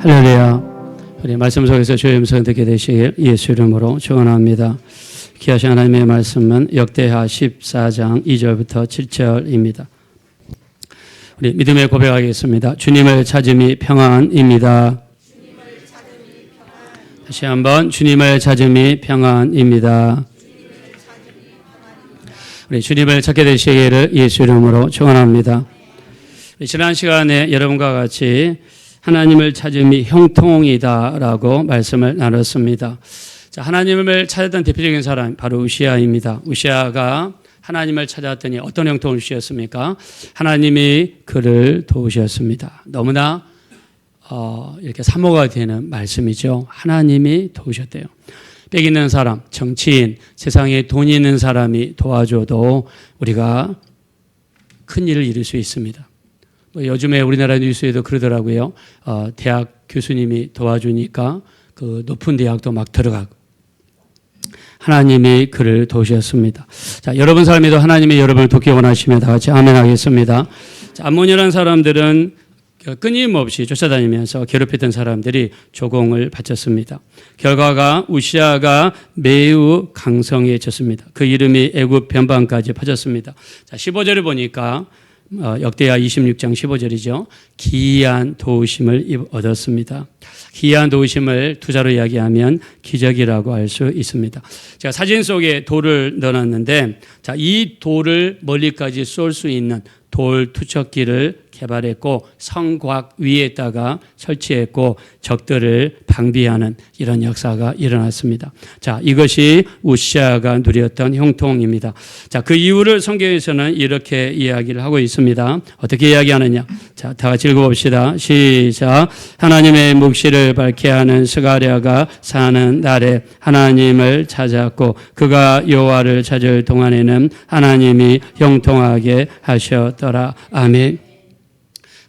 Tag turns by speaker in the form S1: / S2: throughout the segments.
S1: 할렐루야. 우리 말씀 속에서 주의 음성 듣게 되시길 예수 이름으로 축원합니다. 귀하신 하나님의 말씀은 역대하 14장 2절부터 7절입니다. 우리 믿음의 고백하겠습니다. 주님을 찾음이 평안입니다. 다시 한번 주님을 찾음이 평안입니다. 우리 주님을 찾게 되시기를 예수 이름으로 축원합니다. 지난 시간에 여러분과 같이 하나님을 찾음이 형통이다라고 말씀을 나눴습니다. 자, 하나님을 찾았던 대표적인 사람 바로 우시아입니다. 우시아가 하나님을 찾았더니 어떤 형통을 주셨습니까? 하나님이 그를 도우셨습니다. 너무나 이렇게 사모가 되는 말씀이죠. 하나님이 도우셨대요. 빽 있는 사람, 정치인, 세상에 돈 있는 사람이 도와줘도 우리가 큰 일을 이룰 수 있습니다. 요즘에 우리나라 뉴스에도 그러더라고요. 대학 교수님이 도와주니까 그 높은 대학도 막 들어가고. 하나님이 그를 도우셨습니다. 자, 여러분 삶에도 하나님이 여러분을 돕기 원하시면 다 같이 아멘 하겠습니다. 자, 암몬이라는 사람들은 끊임없이 쫓아다니면서 괴롭혔던 사람들이 조공을 바쳤습니다. 결과가 우시아가 매우 강성해졌습니다. 그 이름이 애굽 변방까지 퍼졌습니다. 자, 15절을 보니까 역대하 26장 15절이죠. 기이한 도우심을 얻었습니다. 기이한 도우심을 투자로 이야기하면 기적이라고 할 수 있습니다. 제가 사진 속에 돌을 넣어놨는데, 자, 이 돌을 멀리까지 쏠 수 있는 돌 투척기를 개발했고 성곽 위에다가 설치했고 적들을 방비하는 이런 역사가 일어났습니다. 자, 이것이 우시아가 누렸던 형통입니다. 자, 그 이유를 성경에서는 이렇게 이야기를 하고 있습니다. 어떻게 이야기하느냐? 자, 다 같이 읽어봅시다. 시작. 하나님의 묵시를 밝게 하는 스가랴가 사는 날에 하나님을 찾았고 그가 여호와를 찾을 동안에는 하나님이 형통하게 하셨더라. 아멘.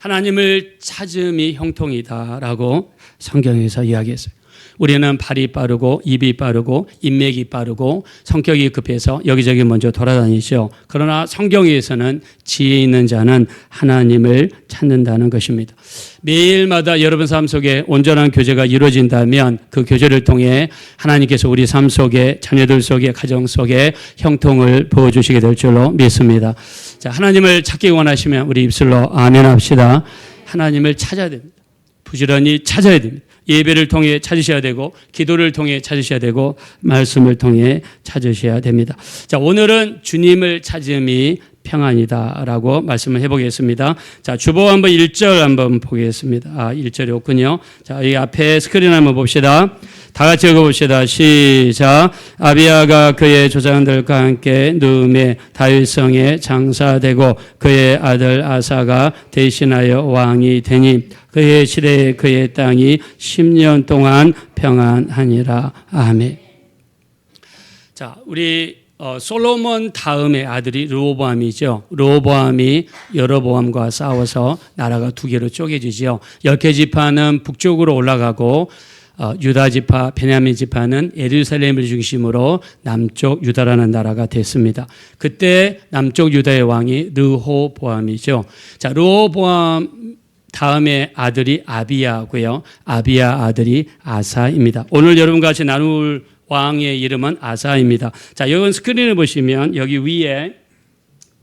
S1: 하나님을 찾음이 형통이다라고 성경에서 이야기했어요. 우리는 발이 빠르고 입이 빠르고 인맥이 빠르고 성격이 급해서 여기저기 먼저 돌아다니죠. 그러나 성경에서는 지혜 있는 자는 하나님을 찾는다는 것입니다. 매일마다 여러분 삶 속에 온전한 교제가 이루어진다면 그 교제를 통해 하나님께서 우리 삶 속에 자녀들 속에 가정 속에 형통을 부어주시게 될 줄로 믿습니다. 자, 하나님을 찾기 원하시면 우리 입술로 아멘 합시다. 하나님을 찾아야 됩니다. 부지런히 찾아야 됩니다. 예배를 통해 찾으셔야 되고 기도를 통해 찾으셔야 되고 말씀을 통해 찾으셔야 됩니다. 자, 오늘은 주님을 찾음이 평안이다라고 말씀을 해보겠습니다. 자, 주보 한번 1절 한번 보겠습니다. 1절이 없군요. 자, 이 앞에 스크린 한번 봅시다. 다 같이 읽어봅시다. 시작. 아비야가 그의 조상들과 함께 누음의 다윗성에 장사되고 그의 아들 아사가 대신하여 왕이 되니 그의 시대에 그의 땅이 10년 동안 평안하니라. 아멘. 자, 우리 솔로몬 다음의 아들이 르호보암이죠. 르호보암이 여로보암과 싸워서 나라가 두 개로 쪼개지죠. 10개 지파는 북쪽으로 올라가고 유다 지파, 베냐민 지파는 예루살렘을 중심으로 남쪽 유다라는 나라가 됐습니다. 그때 남쪽 유다의 왕이 르호보암이죠. 자, 르호보암 다음에 아들이 아비야고요. 아비야 아들이 아사입니다. 오늘 여러분과 같이 나눌 왕의 이름은 아사입니다. 자, 여기 스크린을 보시면 여기 위에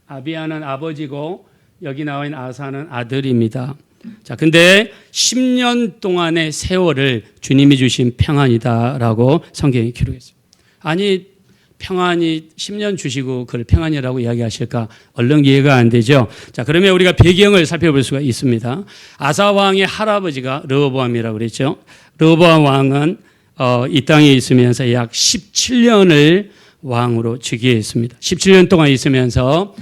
S1: 아비야는 아버지고 여기 나와 있는 아사는 아들입니다. 자, 근데 10년 동안의 세월을 주님이 주신 평안이다라고 성경이 기록했습니다. 아니, 평안이 10년 주시고 그걸 평안이라고 이야기하실까? 얼른 이해가 안 되죠. 자, 그러면 우리가 배경을 살펴볼 수가 있습니다. 아사 왕의 할아버지가 르호보암이라고 그랬죠. 르호보암 왕은 이 땅에 있으면서 약 17년을 왕으로 즉위했습니다. 17년 동안 있으면서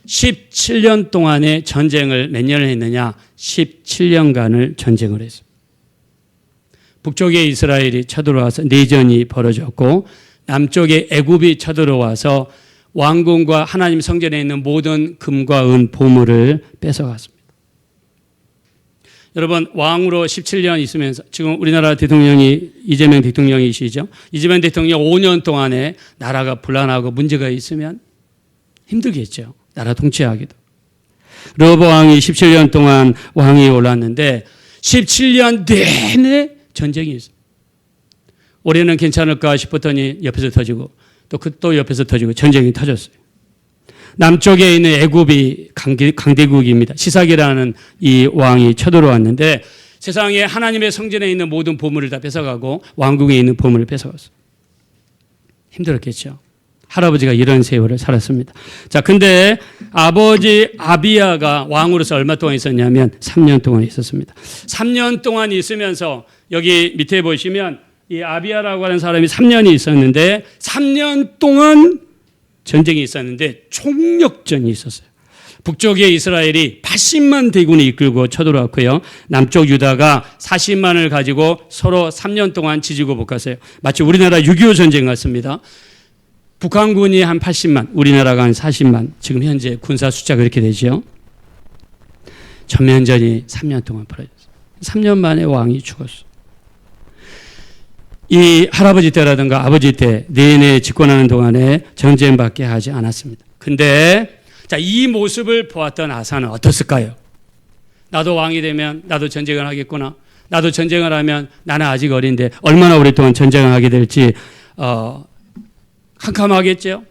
S1: 17년 동안의 전쟁을 몇 년을 했느냐? 17년간을 전쟁을 했습니다. 북쪽에 이스라엘이 쳐들어와서 내전이 벌어졌고 남쪽에 애굽이 쳐들어와서 왕궁과 하나님 성전에 있는 모든 금과 은 보물을 뺏어갔습니다. 여러분, 왕으로 17년 있으면서 지금 우리나라 대통령이 이재명 대통령이시죠. 이재명 대통령 5년 동안에 나라가 불안하고 문제가 있으면 힘들겠죠. 나라 통치하기도. 르호보암이 17년 동안 왕이 올랐는데 17년 내내 전쟁이 있어요. 올해는 괜찮을까 싶었더니 옆에서 터지고 또 옆에서 터지고 전쟁이 터졌어요. 남쪽에 있는 애굽이 강대국입니다. 시삭이라는 이 왕이 쳐들어왔는데 세상에 하나님의 성전에 있는 모든 보물을 다 뺏어가고 왕궁에 있는 보물을 뺏어갔어요. 힘들었겠죠. 할아버지가 이런 세월을 살았습니다. 자, 근데 아버지 아비야가 왕으로서 얼마 동안 있었냐면 3년 동안 있었습니다. 3년 동안 있으면서 여기 밑에 보시면 이 아비야라고 하는 사람이 3년이 있었는데 3년 동안 전쟁이 있었는데 총력전이 있었어요. 북쪽에 이스라엘이 80만 대군을 이끌고 쳐들어왔고요. 남쪽 유다가 40만을 가지고 서로 3년 동안 지지고 볶았어요. 마치 우리나라 6.25 전쟁 같습니다. 북한군이 한 80만, 우리나라가 한 40만. 지금 현재 군사 숫자가 그렇게 되죠. 전면전이 3년 동안 벌어졌어요. 3년 만에 왕이 죽었어요. 이 할아버지 때라든가 아버지 때 내내 집권하는 동안에 전쟁밖에 하지 않았습니다. 근데 자, 이 모습을 보았던 아사는 어떻을까요? 나도 왕이 되면 나도 전쟁을 하겠구나. 나도 전쟁을 하면 나는 아직 어린데 얼마나 오랫동안 전쟁을 하게 될지 캄캄하겠죠.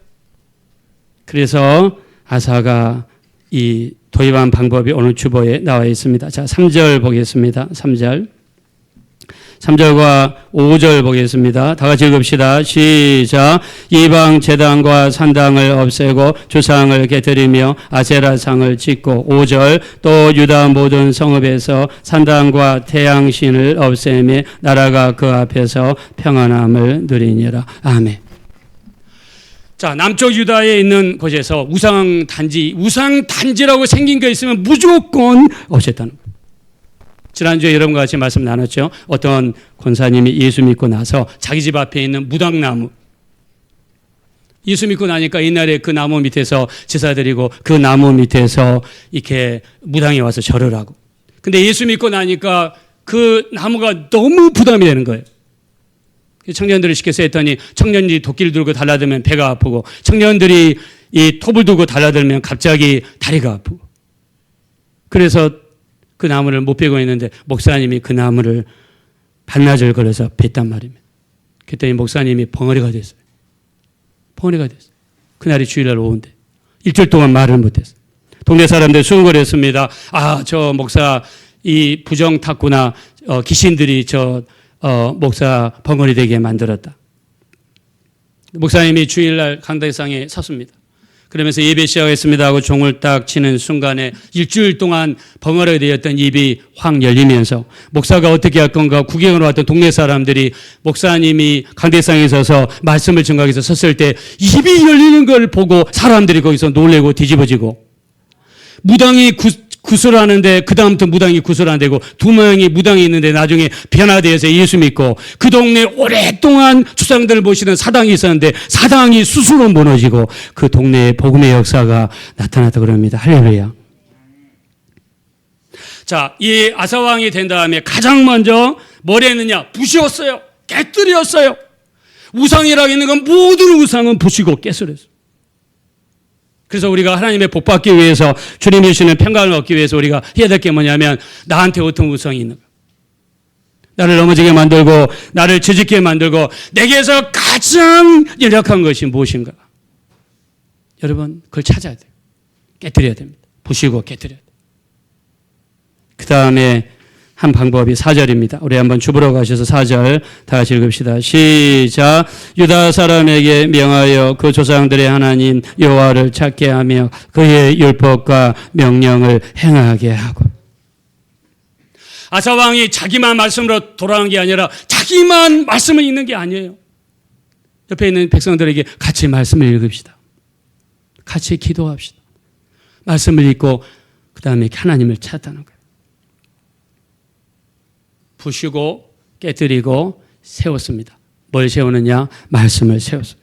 S1: 그래서 아사가 이 도입한 방법이 오늘 주보에 나와 있습니다. 자, 3절 보겠습니다. 3절과 5절 보겠습니다. 다 같이 읽읍시다. 시작. 이방 제단과 산당을 없애고 주상을 깨뜨리며 아세라상을 짓고 5절 또 유다 모든 성읍에서 산당과 태양신을 없애며 나라가 그 앞에서 평안함을 누리니라. 아멘. 자, 남쪽 유다에 있는 곳에서 우상단지라고 생긴 게 있으면 무조건 없앴다는 거예요. 지난주에 여러분과 같이 말씀 나눴죠. 어떤 권사님이 예수 믿고 나서 자기 집 앞에 있는 무당나무, 예수 믿고 나니까 옛날에 그 나무 밑에서 제사 드리고 그 나무 밑에서 이렇게 무당이 와서 절을 하고, 근데 예수 믿고 나니까 그 나무가 너무 부담이 되는 거예요. 청년들을 시켜서 했더니 청년들이 도끼를 들고 달라들면 배가 아프고, 청년들이 이 톱을 들고 달라들면 갑자기 다리가 아프고, 그래서 그 나무를 못 베고 있는데 목사님이 그 나무를 반나절 걸어서 뱄단 말입니다. 그랬더니 목사님이 벙어리가 됐어요. 벙어리가 됐어요. 그날이 주일날 오후인데 일주일 동안 말을 못했어요. 동네 사람들 수군거렸습니다. 아, 저 목사 이 부정 탔구나. 귀신들이 저 목사 벙어리 되게 만들었다. 목사님이 주일날 강대상에 섰습니다. 그러면서 예배 시작했습니다 하고 종을 딱 치는 순간에 일주일 동안 벙어리가 되었던 입이 확 열리면서 목사가 어떻게 할 건가 구경을 왔던 동네 사람들이 목사님이 강대상에 서서 말씀을 증거하기 위해서 섰을 때 입이 열리는 걸 보고 사람들이 거기서 놀래고 뒤집어지고, 무당이 구슬하는데 그 다음부터 무당이 구슬 안 되고 두 명이 무당이 있는데 나중에 변화되어서 예수 믿고, 그 동네에 오랫동안 주상들을 모시는 사당이 있었는데 사당이 스스로 무너지고 그 동네에 복음의 역사가 나타났다 그럽니다. 할렐루야. 자, 이 아사왕이 된 다음에 가장 먼저 뭘 했느냐? 부시었어요. 깨뜨렸어요. 우상이라고 있는 건 모든 우상은 부시고 깨뜨렸어요. 그래서 우리가 하나님의 복 받기 위해서, 주님이 주시는 평강을 얻기 위해서 우리가 해야 될 게 뭐냐면, 나한테 어떤 우상이 있는가? 나를 넘어지게 만들고 나를 죄짓게 만들고 내게서 가장 연약한 것이 무엇인가? 여러분, 그걸 찾아야 돼요. 깨뜨려야 됩니다. 부시고 깨뜨려야 돼요. 그 다음에 한 방법이 4절입니다. 우리 한번 주보러 가셔서 4절 다 같이 읽읍시다. 시작. 유다 사람에게 명하여 그 조상들의 하나님 여호와를 찾게 하며 그의 율법과 명령을 행하게 하고. 아사 왕이 자기만 말씀으로 돌아간 게 아니라 자기만 말씀을 읽는 게 아니에요. 옆에 있는 백성들에게 같이 말씀을 읽읍시다. 같이 기도합시다. 말씀을 읽고 그 다음에 하나님을 찾다는 거예요. 부시고 깨뜨리고 세웠습니다. 뭘 세우느냐? 말씀을 세웠어요.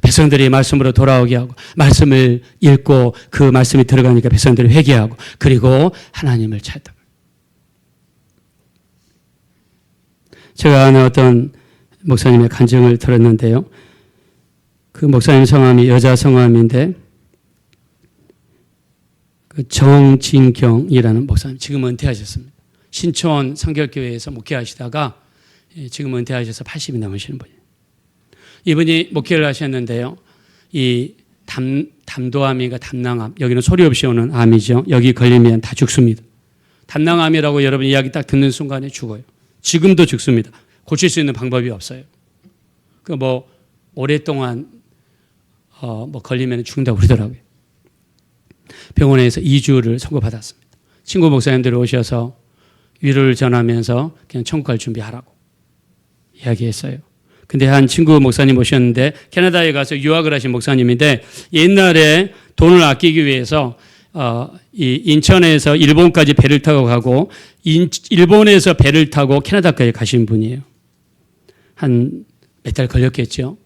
S1: 백성들이 말씀으로 돌아오게 하고, 말씀을 읽고 그 말씀이 들어가니까 백성들이 회개하고, 그리고 하나님을 찾다. 제가 아는 어떤 목사님의 간증을 들었는데요. 그 목사님 성함이 여자 성함인데, 그 정진경이라는 목사님, 지금 은퇴하셨습니다. 신촌 성결교회에서 목회하시다가 지금 은퇴하셔서 80이 넘으시는 분이에요. 이분이 목회를 하셨는데요. 이 담도암인가 담낭암, 여기는 소리 없이 오는 암이죠. 여기 걸리면 다 죽습니다. 담낭암이라고 여러분 이야기 딱 듣는 순간에 죽어요. 지금도 죽습니다. 고칠 수 있는 방법이 없어요. 그 뭐 오랫동안 걸리면 죽는다고 그러더라고요. 병원에서 2주를 선고받았습니다. 친구 목사님들이 오셔서 위로를 전하면서 그냥 천국 갈 준비하라고 이야기했어요. 근데 한 친구 목사님 오셨는데 캐나다에 가서 유학을 하신 목사님인데 옛날에 돈을 아끼기 위해서 이 인천에서 일본까지 배를 타고 가고 일본에서 배를 타고 캐나다까지 가신 분이에요. 한 몇 달 걸렸겠죠.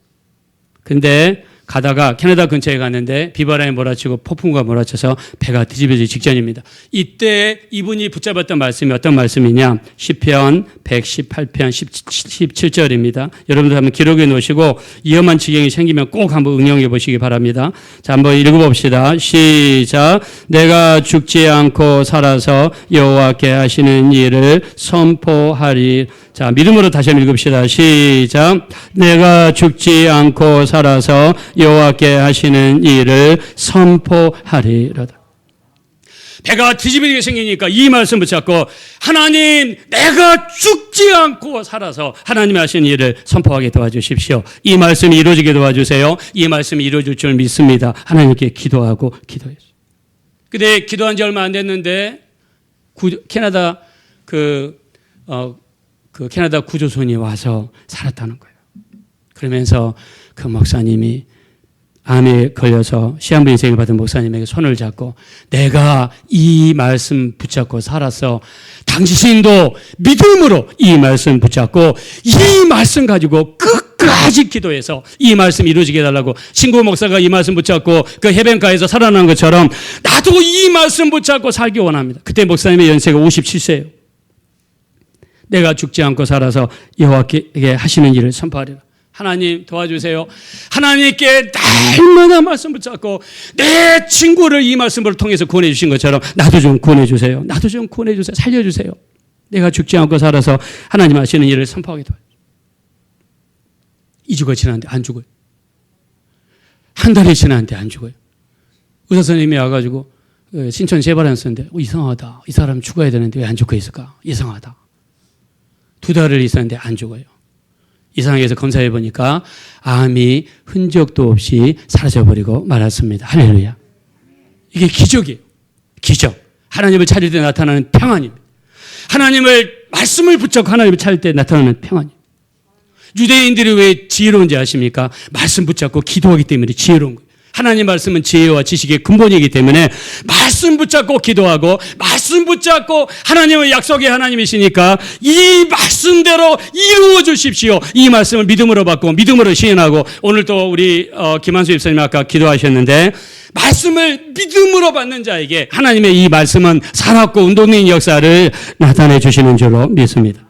S1: 근데 가다가 캐나다 근처에 갔는데 비바람이 몰아치고 폭풍과 몰아쳐서 배가 뒤집어지기 직전입니다. 이때 이분이 붙잡았던 말씀이 어떤 말씀이냐? 시편 118편 17절입니다. 여러분들 한번 기록해 놓으시고 위험한 지경이 생기면 꼭 한번 응용해 보시기 바랍니다. 자, 한번 읽어봅시다. 시작. 내가 죽지 않고 살아서 여호와께 하시는 일을 선포하리. 자, 믿음으로 다시 한번 읽읍시다. 시작. 내가 죽지 않고 살아서 여호와께 하시는 일을 선포하리로다. 배가 뒤집어지게 생기니까 이 말씀 붙잡고 하나님, 내가 죽지 않고 살아서 하나님이 하시는 일을 선포하게 도와주십시오. 이 말씀이 이루어지게 도와주세요. 이 말씀이 이루어질 줄 믿습니다. 하나님께 기도하고 기도했어요. 근데 기도한 지 얼마 안 됐는데 캐나다 캐나다 구조선이 와서 살았다는 거예요. 그러면서 그 목사님이 암에 걸려서 시한부 인생을 받은 목사님에게 손을 잡고 내가 이 말씀 붙잡고 살았어. 당신도 믿음으로 이 말씀 붙잡고 이 말씀 가지고 끝까지 기도해서 이 말씀 이루어지게 해달라고. 친구 목사가 이 말씀 붙잡고 그 해변가에서 살아난 것처럼 나도 이 말씀 붙잡고 살기 원합니다. 그때 목사님의 연세가 57세예요. 내가 죽지 않고 살아서 여호와께 하시는 일을 선포하리라. 하나님 도와주세요. 하나님께 날마다 말씀 붙잡고 내 친구를 이 말씀을 통해서 구원해 주신 것처럼 나도 좀 구원해 주세요. 나도 좀 구원해 주세요. 살려주세요. 내가 죽지 않고 살아서 하나님 하시는 일을 선포하게 도와주세요. 2주가 지났는데 안 죽어요. 한 달이 지났는데 안 죽어요. 의사 선생님이 와가지고 신천 재발한 쓰는데 이상하다. 이 사람 죽어야 되는데 왜 안 죽고 있을까? 이상하다. 2달을 있었는데 안 죽어요. 이상하게서 검사해 보니까 암이 흔적도 없이 사라져버리고 말았습니다. 할렐루야. 이게 기적이에요. 기적. 하나님을 찾을 때 나타나는 평안입니다. 말씀을 붙잡고 하나님을 찾을 때 나타나는 평안이에요. 유대인들이 왜 지혜로운지 아십니까? 말씀 붙잡고 기도하기 때문에 지혜로운 거예요. 하나님 말씀은 지혜와 지식의 근본이기 때문에 말씀 붙잡고 기도하고 말씀 붙잡고 하나님의 약속의 하나님이시니까 이 말씀대로 이루어 주십시오. 이 말씀을 믿음으로 받고 믿음으로 시인하고 오늘 또 우리 김한수 입사님 아까 기도하셨는데 말씀을 믿음으로 받는 자에게 하나님의 이 말씀은 살았고 운동된 역사를 나타내 주시는 줄로 믿습니다.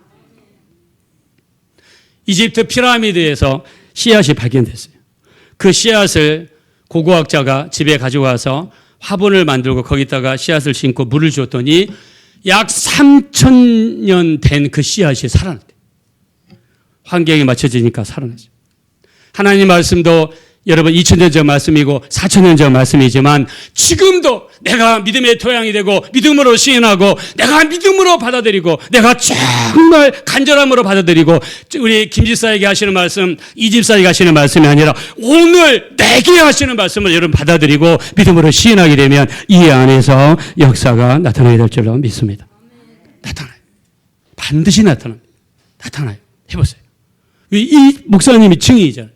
S1: 이집트 피라미드에서 씨앗이 발견됐어요. 그 씨앗을 고고학자가 집에 가지고 와서 화분을 만들고 거기다가 씨앗을 심고 물을 줬더니 약 3,000년 된 그 씨앗이 살아났대요. 환경에 맞춰지니까 살아났어요. 하나님 말씀도 여러분 2,000년 전 말씀이고 4,000년 전 말씀이지만 지금도 내가 믿음의 토양이 되고 믿음으로 시인하고 내가 믿음으로 받아들이고 내가 정말 간절함으로 받아들이고 우리 김 집사에게 하시는 말씀 이 집사에게 하시는 말씀이 아니라 오늘 내게 하시는 말씀을 여러분 받아들이고 믿음으로 시인하게 되면 이 안에서 역사가 나타나게 될 줄로 믿습니다. 나타나요. 반드시 나타납니다. 나타나요. 해보세요. 이 목사님이 증인이잖아요.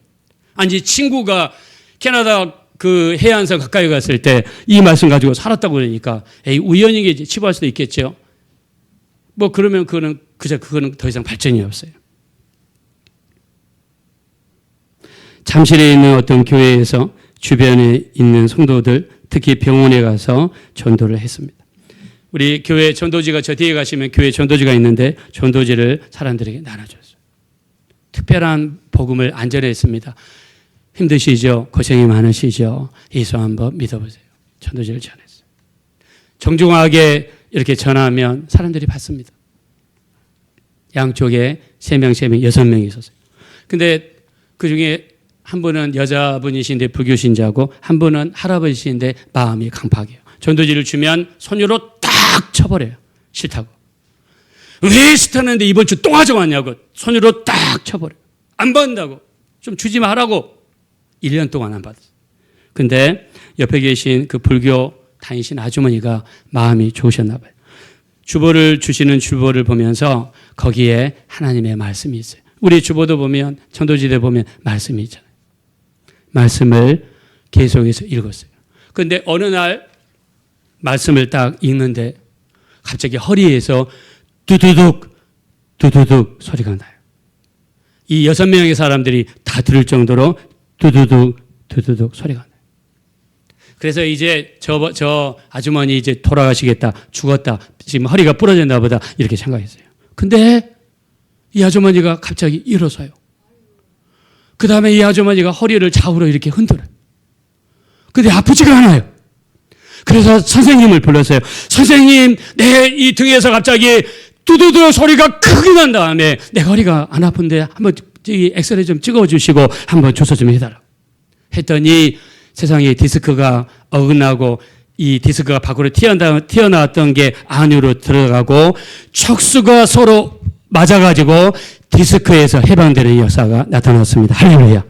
S1: 아니 친구가 캐나다 그 해안서 가까이 갔을 때 이 말씀 가지고 살았다고 그러니까 에이 우연이겠지 치부할 수도 있겠죠. 뭐 그러면 그거는 더 이상 발전이 없어요. 잠실에 있는 어떤 교회에서 주변에 있는 성도들 특히 병원에 가서 전도를 했습니다. 우리 교회 전도지가 저 뒤에 가시면 교회 전도지가 있는데 전도지를 사람들에게 나눠줬어요. 특별한 복음을 안전했습니다. 힘드시죠? 고생이 많으시죠? 예수 한번 믿어보세요. 전도지를 전했어요. 정중하게 이렇게 전하면 사람들이 받습니다. 양쪽에 3명, 3명, 6명이 있었어요. 근데 그 중에 한 분은 여자분이신데 불교신자고 한 분은 할아버지신데 마음이 강팍해요. 전도지를 주면 손으로 딱 쳐버려요. 싫다고. 왜 싫다는데 이번 주 또 가져왔냐고 손으로 딱 쳐버려요. 안 받는다고. 좀 주지 말라고. 1년 동안 안 받았어요. 근데 옆에 계신 그 불교 다니신 아주머니가 마음이 좋으셨나 봐요. 주보를 주시는 주보를 보면서 거기에 하나님의 말씀이 있어요. 우리 주보도 보면 전도지대 보면 말씀이 있잖아요. 말씀을 계속해서 읽었어요. 그런데 어느 날 말씀을 딱 읽는데 갑자기 허리에서 두두둑 두두둑 소리가 나요. 이 6명의 사람들이 다 들을 정도로 두두둑 두두둑 소리가 나요. 그래서 이제 저 아주머니 이제 돌아가시겠다, 죽었다, 지금 허리가 부러졌나 보다 이렇게 생각했어요. 근데 이 아주머니가 갑자기 일어서요. 그 다음에 이 아주머니가 허리를 좌우로 이렇게 흔들어요. 근데 아프지가 않아요. 그래서 선생님을 불렀어요. 선생님, 내 이 등에서 갑자기 두두두 소리가 크게 난 다음에 내 허리가 안 아픈데 한번 엑스레이 좀 찍어주시고 한번 조사 좀 해달라고 했더니 세상에 디스크가 어긋나고 이 디스크가 밖으로 튀어나왔던 게 안으로 들어가고 척수가 서로 맞아가지고 디스크에서 해방되는 역사가 나타났습니다. 할렐루야.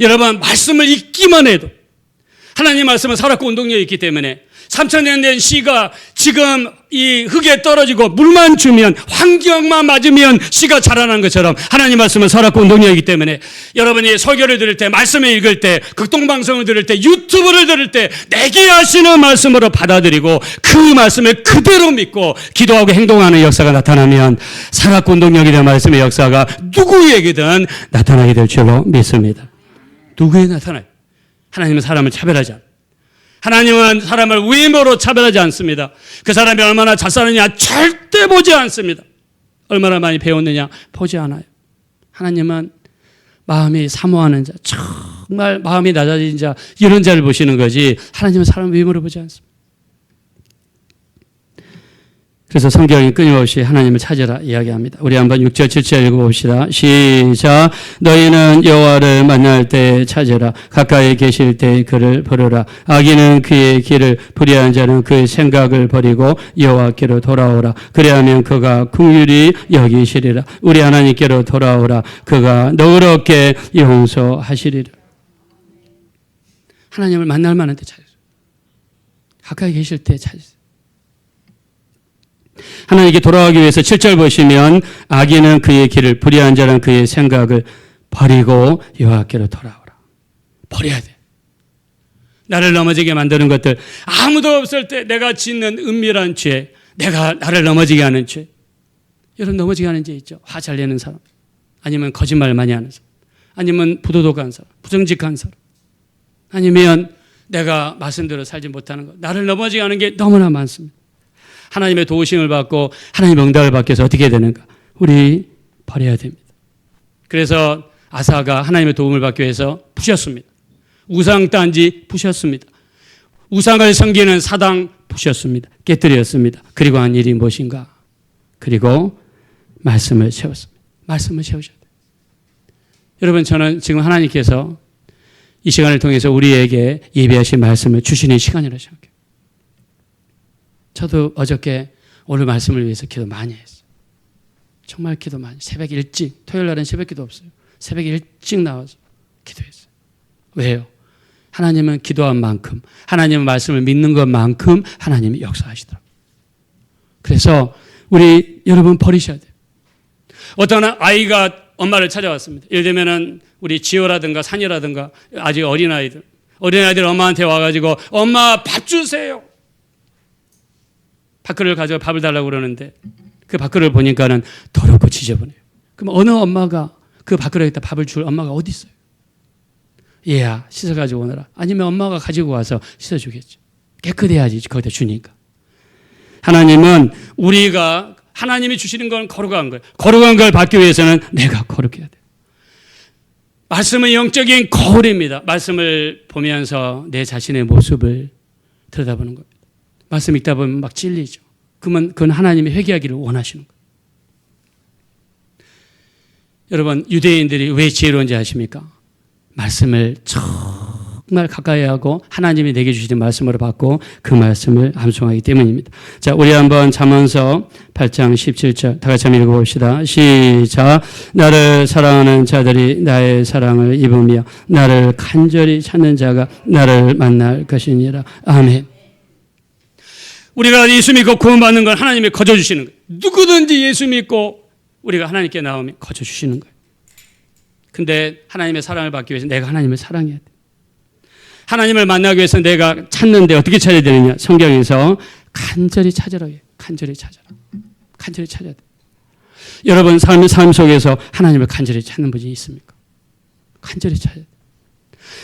S1: 여러분, 말씀을 읽기만 해도 하나님 말씀은 살았고 운동력이 있기 때문에 3,000년 된 씨가 지금 이 흙에 떨어지고 물만 주면 환경만 맞으면 씨가 자라는 것처럼 하나님 말씀은 살았고 운동력이기 때문에 여러분이 설교를 들을 때, 말씀을 읽을 때, 극동방송을 들을 때, 유튜브를 들을 때 내게 하시는 말씀으로 받아들이고 그 말씀을 그대로 믿고 기도하고 행동하는 역사가 나타나면 살았고 운동력이 된 말씀의 역사가 누구에게든 나타나게 될 줄로 믿습니다. 누구에 나타나요? 하나님은 사람을 차별하지 않아요. 하나님은 사람을 외모로 차별하지 않습니다. 그 사람이 얼마나 잘 사느냐 절대 보지 않습니다. 얼마나 많이 배웠느냐 보지 않아요. 하나님은 마음이 사모하는 자, 정말 마음이 낮아진 자, 이런 자를 보시는 거지 하나님은 사람 외모로 보지 않습니다. 그래서 성경이 끊임없이 하나님을 찾으라 이야기합니다. 우리 한번 6절 7절 읽어봅시다. 시작. 너희는 여호와를 만날 때 찾으라. 가까이 계실 때 그를 부르라. 악인은 그의 길을, 불의한 자는 그의 생각을 버리고 여호와께로 돌아오라. 그래야면 그가 긍휼히 여기시리라. 우리 하나님께로 돌아오라. 그가 너그럽게 용서하시리라. 하나님을 만날 만한 때 찾으세요. 가까이 계실 때 찾으세요. 하나님께 돌아가기 위해서 7절 보시면 악인은 그의 길을, 불의한 자는 그의 생각을 버리고 여호와께로 돌아오라. 버려야 돼. 나를 넘어지게 만드는 것들, 아무도 없을 때 내가 짓는 은밀한 죄, 내가 나를 넘어지게 하는 죄. 여러분 넘어지게 하는 죄 있죠. 화 잘 내는 사람, 아니면 거짓말 많이 하는 사람, 아니면 부도덕한 사람, 부정직한 사람, 아니면 내가 말씀대로 살지 못하는 것, 나를 넘어지게 하는 게 너무나 많습니다. 하나님의 도우심을 받고 하나님의 응답을 받기 위해서 어떻게 해야 되는가? 우리 버려야 됩니다. 그래서 아사가 하나님의 도움을 받기 위해서 부셨습니다. 우상단지 부셨습니다. 우상을 섬기는 사당 부셨습니다. 깨뜨렸습니다. 그리고 한 일이 무엇인가? 그리고 말씀을 세웠습니다. 말씀을 세우셔야 돼요. 여러분, 저는 지금 하나님께서 이 시간을 통해서 우리에게 예배하신 말씀을 주시는 시간이라고 생각해요. 저도 어저께 오늘 말씀을 위해서 기도 많이 했어요. 정말 기도 많이. 새벽 일찍, 토요일 날은 새벽 기도 없어요. 새벽 일찍 나와서 기도했어요. 왜요? 하나님은 기도한 만큼, 하나님의 말씀을 믿는 것만큼 하나님이 역사하시더라고요. 그래서 우리 여러분 버리셔야 돼요. 어떤 아이가 엄마를 찾아왔습니다. 예를 들면은 우리 지호라든가 산이라든가 아직 어린아이들 엄마한테 와가지고 엄마 밥 주세요. 밥그릇을 가져가 밥을 달라고 그러는데 그 밥그릇을 보니까는 더럽고 지저분해요. 그럼 어느 엄마가 그 밥그릇에다 밥을 줄 엄마가 어디 있어요? 얘야 씻어가지고 오너라. 아니면 엄마가 가지고 와서 씻어주겠죠. 깨끗해야지 거기다 주니까. 하나님은 우리가 하나님이 주시는 건 거룩한 거예요. 거룩한 걸 받기 위해서는 내가 거룩해야 돼요. 말씀은 영적인 거울입니다. 말씀을 보면서 내 자신의 모습을 들여다보는 겁니다. 말씀 읽다 보면 막 찔리죠. 그건 하나님이 회개하기를 원하시는 거예요. 여러분, 유대인들이 왜 지혜로운지 아십니까? 말씀을 정말 가까이 하고 하나님이 내게 주시는 말씀으로 받고 그 말씀을 암송하기 때문입니다. 자, 우리 한번 잠언서 8장 17절 다 같이 한번 읽어봅시다. 시작. 나를 사랑하는 자들이 나의 사랑을 입으며 나를 간절히 찾는 자가 나를 만날 것이니라. 아멘. 우리가 예수 믿고 구원받는 건 하나님이 거저주시는 거예요. 누구든지 예수 믿고 우리가 하나님께 나오면 거저주시는 거예요. 근데 하나님의 사랑을 받기 위해서 내가 하나님을 사랑해야 돼. 하나님을 만나기 위해서 내가 찾는데 어떻게 찾아야 되느냐? 성경에서 간절히 찾으라고 해요. 간절히 찾아라. 간절히 찾아야 돼. 여러분 삶 속에서 하나님을 간절히 찾는 분이 있습니까? 간절히 찾아야 돼.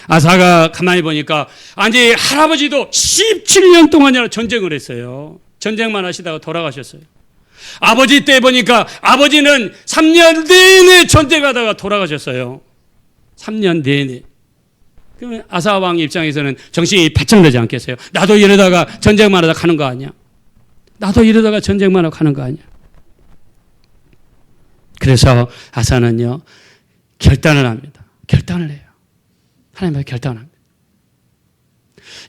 S1: 아사가 가만히 보니까 아니 할아버지도 17년 동안이나 전쟁을 했어요. 전쟁만 하시다가 돌아가셨어요. 아버지 때 보니까 아버지는 3년 내내 전쟁하다가 돌아가셨어요. 3년 내내. 그러면 아사 왕 입장에서는 정신이 바짝 나지 않겠어요? 나도 이러다가 전쟁만 하다 가는 거 아니야? 나도 이러다가 전쟁만 하고 가는 거 아니야? 그래서 아사는요, 결단을 합니다. 결단을 해요. 하나님과 결단을 합니다.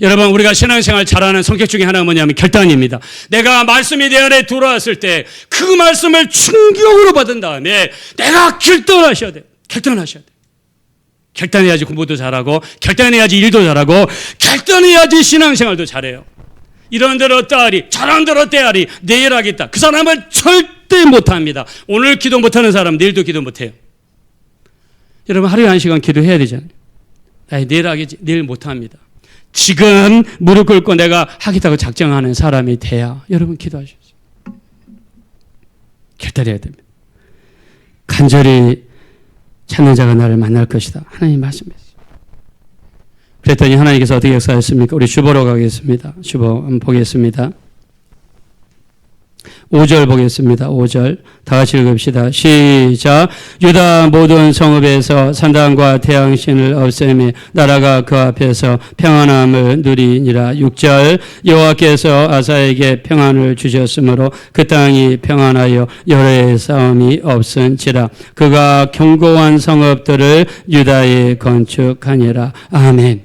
S1: 여러분, 우리가 신앙생활 잘하는 성격 중에 하나가 뭐냐면 결단입니다. 내가 말씀이 내 안에 들어왔을 때 그 말씀을 충격으로 받은 다음에 내가 결단하셔야 돼요. 결단하셔야 돼요. 결단해야지 공부도 잘하고, 결단해야지 일도 잘하고, 결단해야지 신앙생활도 잘해요. 이런 대로 어떠하리, 저런 대로 어떠하리, 내일 하겠다. 그 사람은 절대 못합니다. 오늘 기도 못하는 사람 내일도 기도 못해요. 여러분, 하루에 1시간 기도해야 되잖아요. 내일 하겠지. 내일 못합니다. 지금 무릎 꿇고 내가 하겠다고 작정하는 사람이 돼야 여러분 기도하십시오. 결단해야 됩니다. 간절히 찾는 자가 나를 만날 것이다. 하나님 말씀했어요. 그랬더니 하나님께서 어떻게 역사하셨습니까? 우리 주보로 가겠습니다. 주보 한번 보겠습니다. 5절 보겠습니다. 5절 다 같이 읽읍시다. 시작. 유다 모든 성읍에서 산당과 태양신을 없애매 나라가 그 앞에서 평안함을 누리니라. 6절 여호와께서 아사에게 평안을 주셨으므로 그 땅이 평안하여 열의 싸움이 없은지라. 그가 견고한 성읍들을 유다에 건축하니라. 아멘.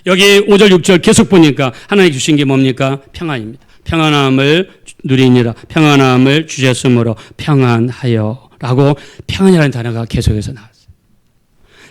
S1: 여기 5절 6절 계속 보니까 하나님 주신 게 뭡니까? 평안입니다. 평안함을 누리니라. 평안함을 주셨으므로 평안하여 라고 평안이라는 단어가 계속해서 나왔어요.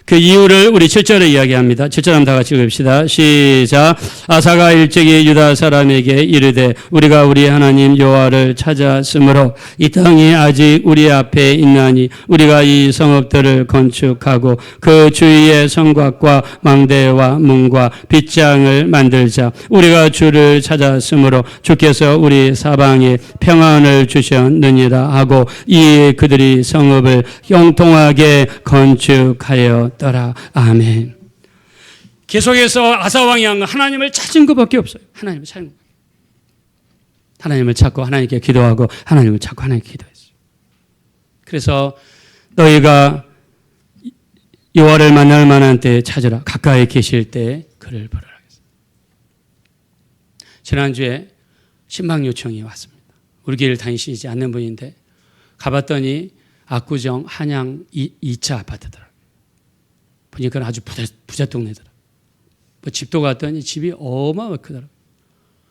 S1: 그 이유를 우리 7절에 이야기합니다. 7절 한번 다 같이 읽읍시다. 시작. 아사가 일찍이 유다 사람에게 이르되 우리가 우리 하나님 여호와를 찾았으므로 이 땅이 아직 우리 앞에 있나니 우리가 이 성읍들을 건축하고 그 주위의 성곽과 망대와 문과 빗장을 만들자. 우리가 주를 찾았으므로 주께서 우리 사방에 평안을 주셨느니라 하고 이에 그들이 성읍을 형통하게 건축하여 떠라. 아멘. 계속해서 아사왕이 한 하나님을 찾은 것밖에 없어요. 하나님을 찾는 것. 하나님을 찾고 하나님께 기도하고 하나님을 찾고 하나님께 기도했어요. 그래서 너희가 여호와를 만날 만한 때에 찾으라. 가까이 계실 때 그를 부르라. 지난주에 신방 요청이 왔습니다. 우리 교회를 다니시지 않는 분인데 가봤더니 압구정 한양 2차 아파트더라고요. 보니까 아주 부자 동네더라고요. 뭐 집도 갔더니 집이 어마어마하게 크더라고요.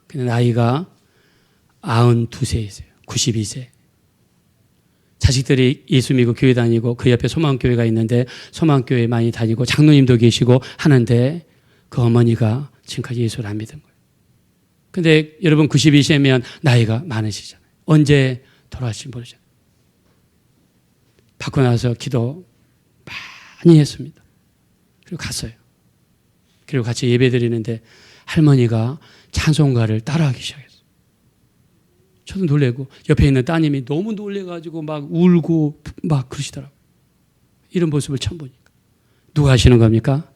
S1: 근데 나이가 92세이세요. 92세. 자식들이 예수 믿고 교회 다니고 그 옆에 소망교회가 있는데 소망교회 많이 다니고 장로님도 계시고 하는데 그 어머니가 지금까지 예수를 안 믿은 거예요. 근데 여러분 92세면 나이가 많으시잖아요. 언제 돌아가실지 모르잖아요. 받고 나서 기도 많이 했습니다. 그리고 갔어요. 그리고 같이 예배 드리는데 할머니가 찬송가를 따라하기 시작했어요. 저도 놀래고 옆에 있는 따님이 너무 놀래가지고 막 울고 막 그러시더라고요. 이런 모습을 처음 보니까. 누가 하시는 겁니까?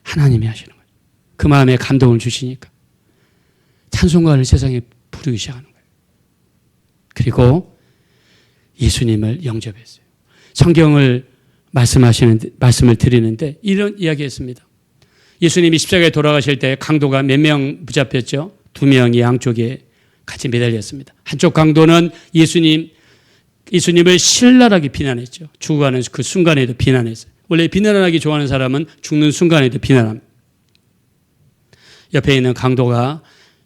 S1: 하나님이 하시는 거예요. 그 마음에 감동을 주시니까 찬송가를 세상에 부르기 시작하는 거예요. 그리고 예수님을 영접했어요. 성경을 말씀을 드리는데 이런 이야기했습니다. 예수님이 십자가에 돌아가실 때 강도가 몇 명 붙잡혔죠? 2명이 양쪽에 같이 매달렸습니다. 한쪽 강도는 예수님 예수님을 신랄하게 비난했죠. 죽어가는 그 순간에도 비난했어요. 원래 비난하기 좋아하는 사람은 죽는 순간에도 비난합니다. 옆에 있는 강도가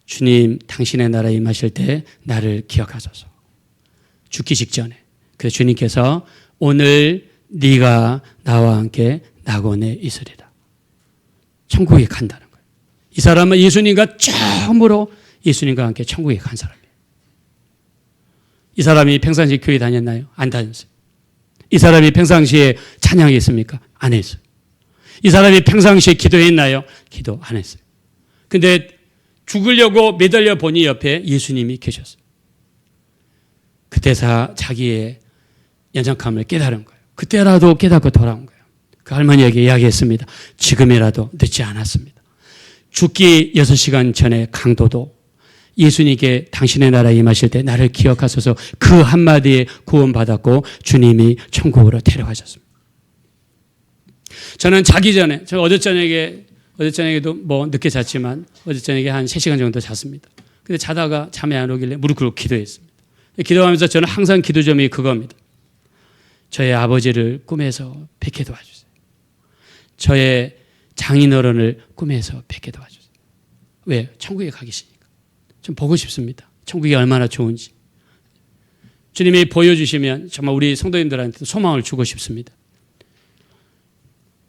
S1: 주님 당신의 나라에 임하실 때 나를 기억하소서. 죽기 직전에. 그래서 주님께서 오늘 네가 나와 함께 낙원에 있으리라. 천국에 간다는 거예요. 이 사람은 예수님과 처음으로 예수님과 함께 천국에 간 사람이에요. 이 사람이 평상시에 교회 다녔나요? 안 다녔어요. 이 사람이 평상시에 찬양했습니까? 안 했어요. 이 사람이 평상시에 기도했나요? 기도 안 했어요. 근데 죽으려고 매달려 보니 옆에 예수님이 계셨어요. 그때 자기의 연약함을 깨달은 거예요. 그때라도 깨닫고 돌아온 거예요. 그 할머니에게 이야기했습니다. 지금이라도 늦지 않았습니다. 죽기 6시간 전에 강도도 예수님께 당신의 나라에 임하실 때 나를 기억하소서 그 한마디에 구원받았고 주님이 천국으로 데려가셨습니다. 저는 자기 전에, 저 어제 저녁에도 뭐 늦게 잤지만 어제 저녁에 한 3시간 정도 잤습니다. 근데 자다가 잠이 안 오길래 무릎 꿇고 기도했습니다. 기도하면서 저는 항상 기도점이 그겁니다. 저의 아버지를 꿈에서 뵙게 도와주세요. 저의 장인어른을 꿈에서 뵙게 도와주세요. 왜? 천국에 가 계시니까. 좀 보고 싶습니다. 천국이 얼마나 좋은지. 주님이 보여주시면 정말 우리 성도님들한테 소망을 주고 싶습니다.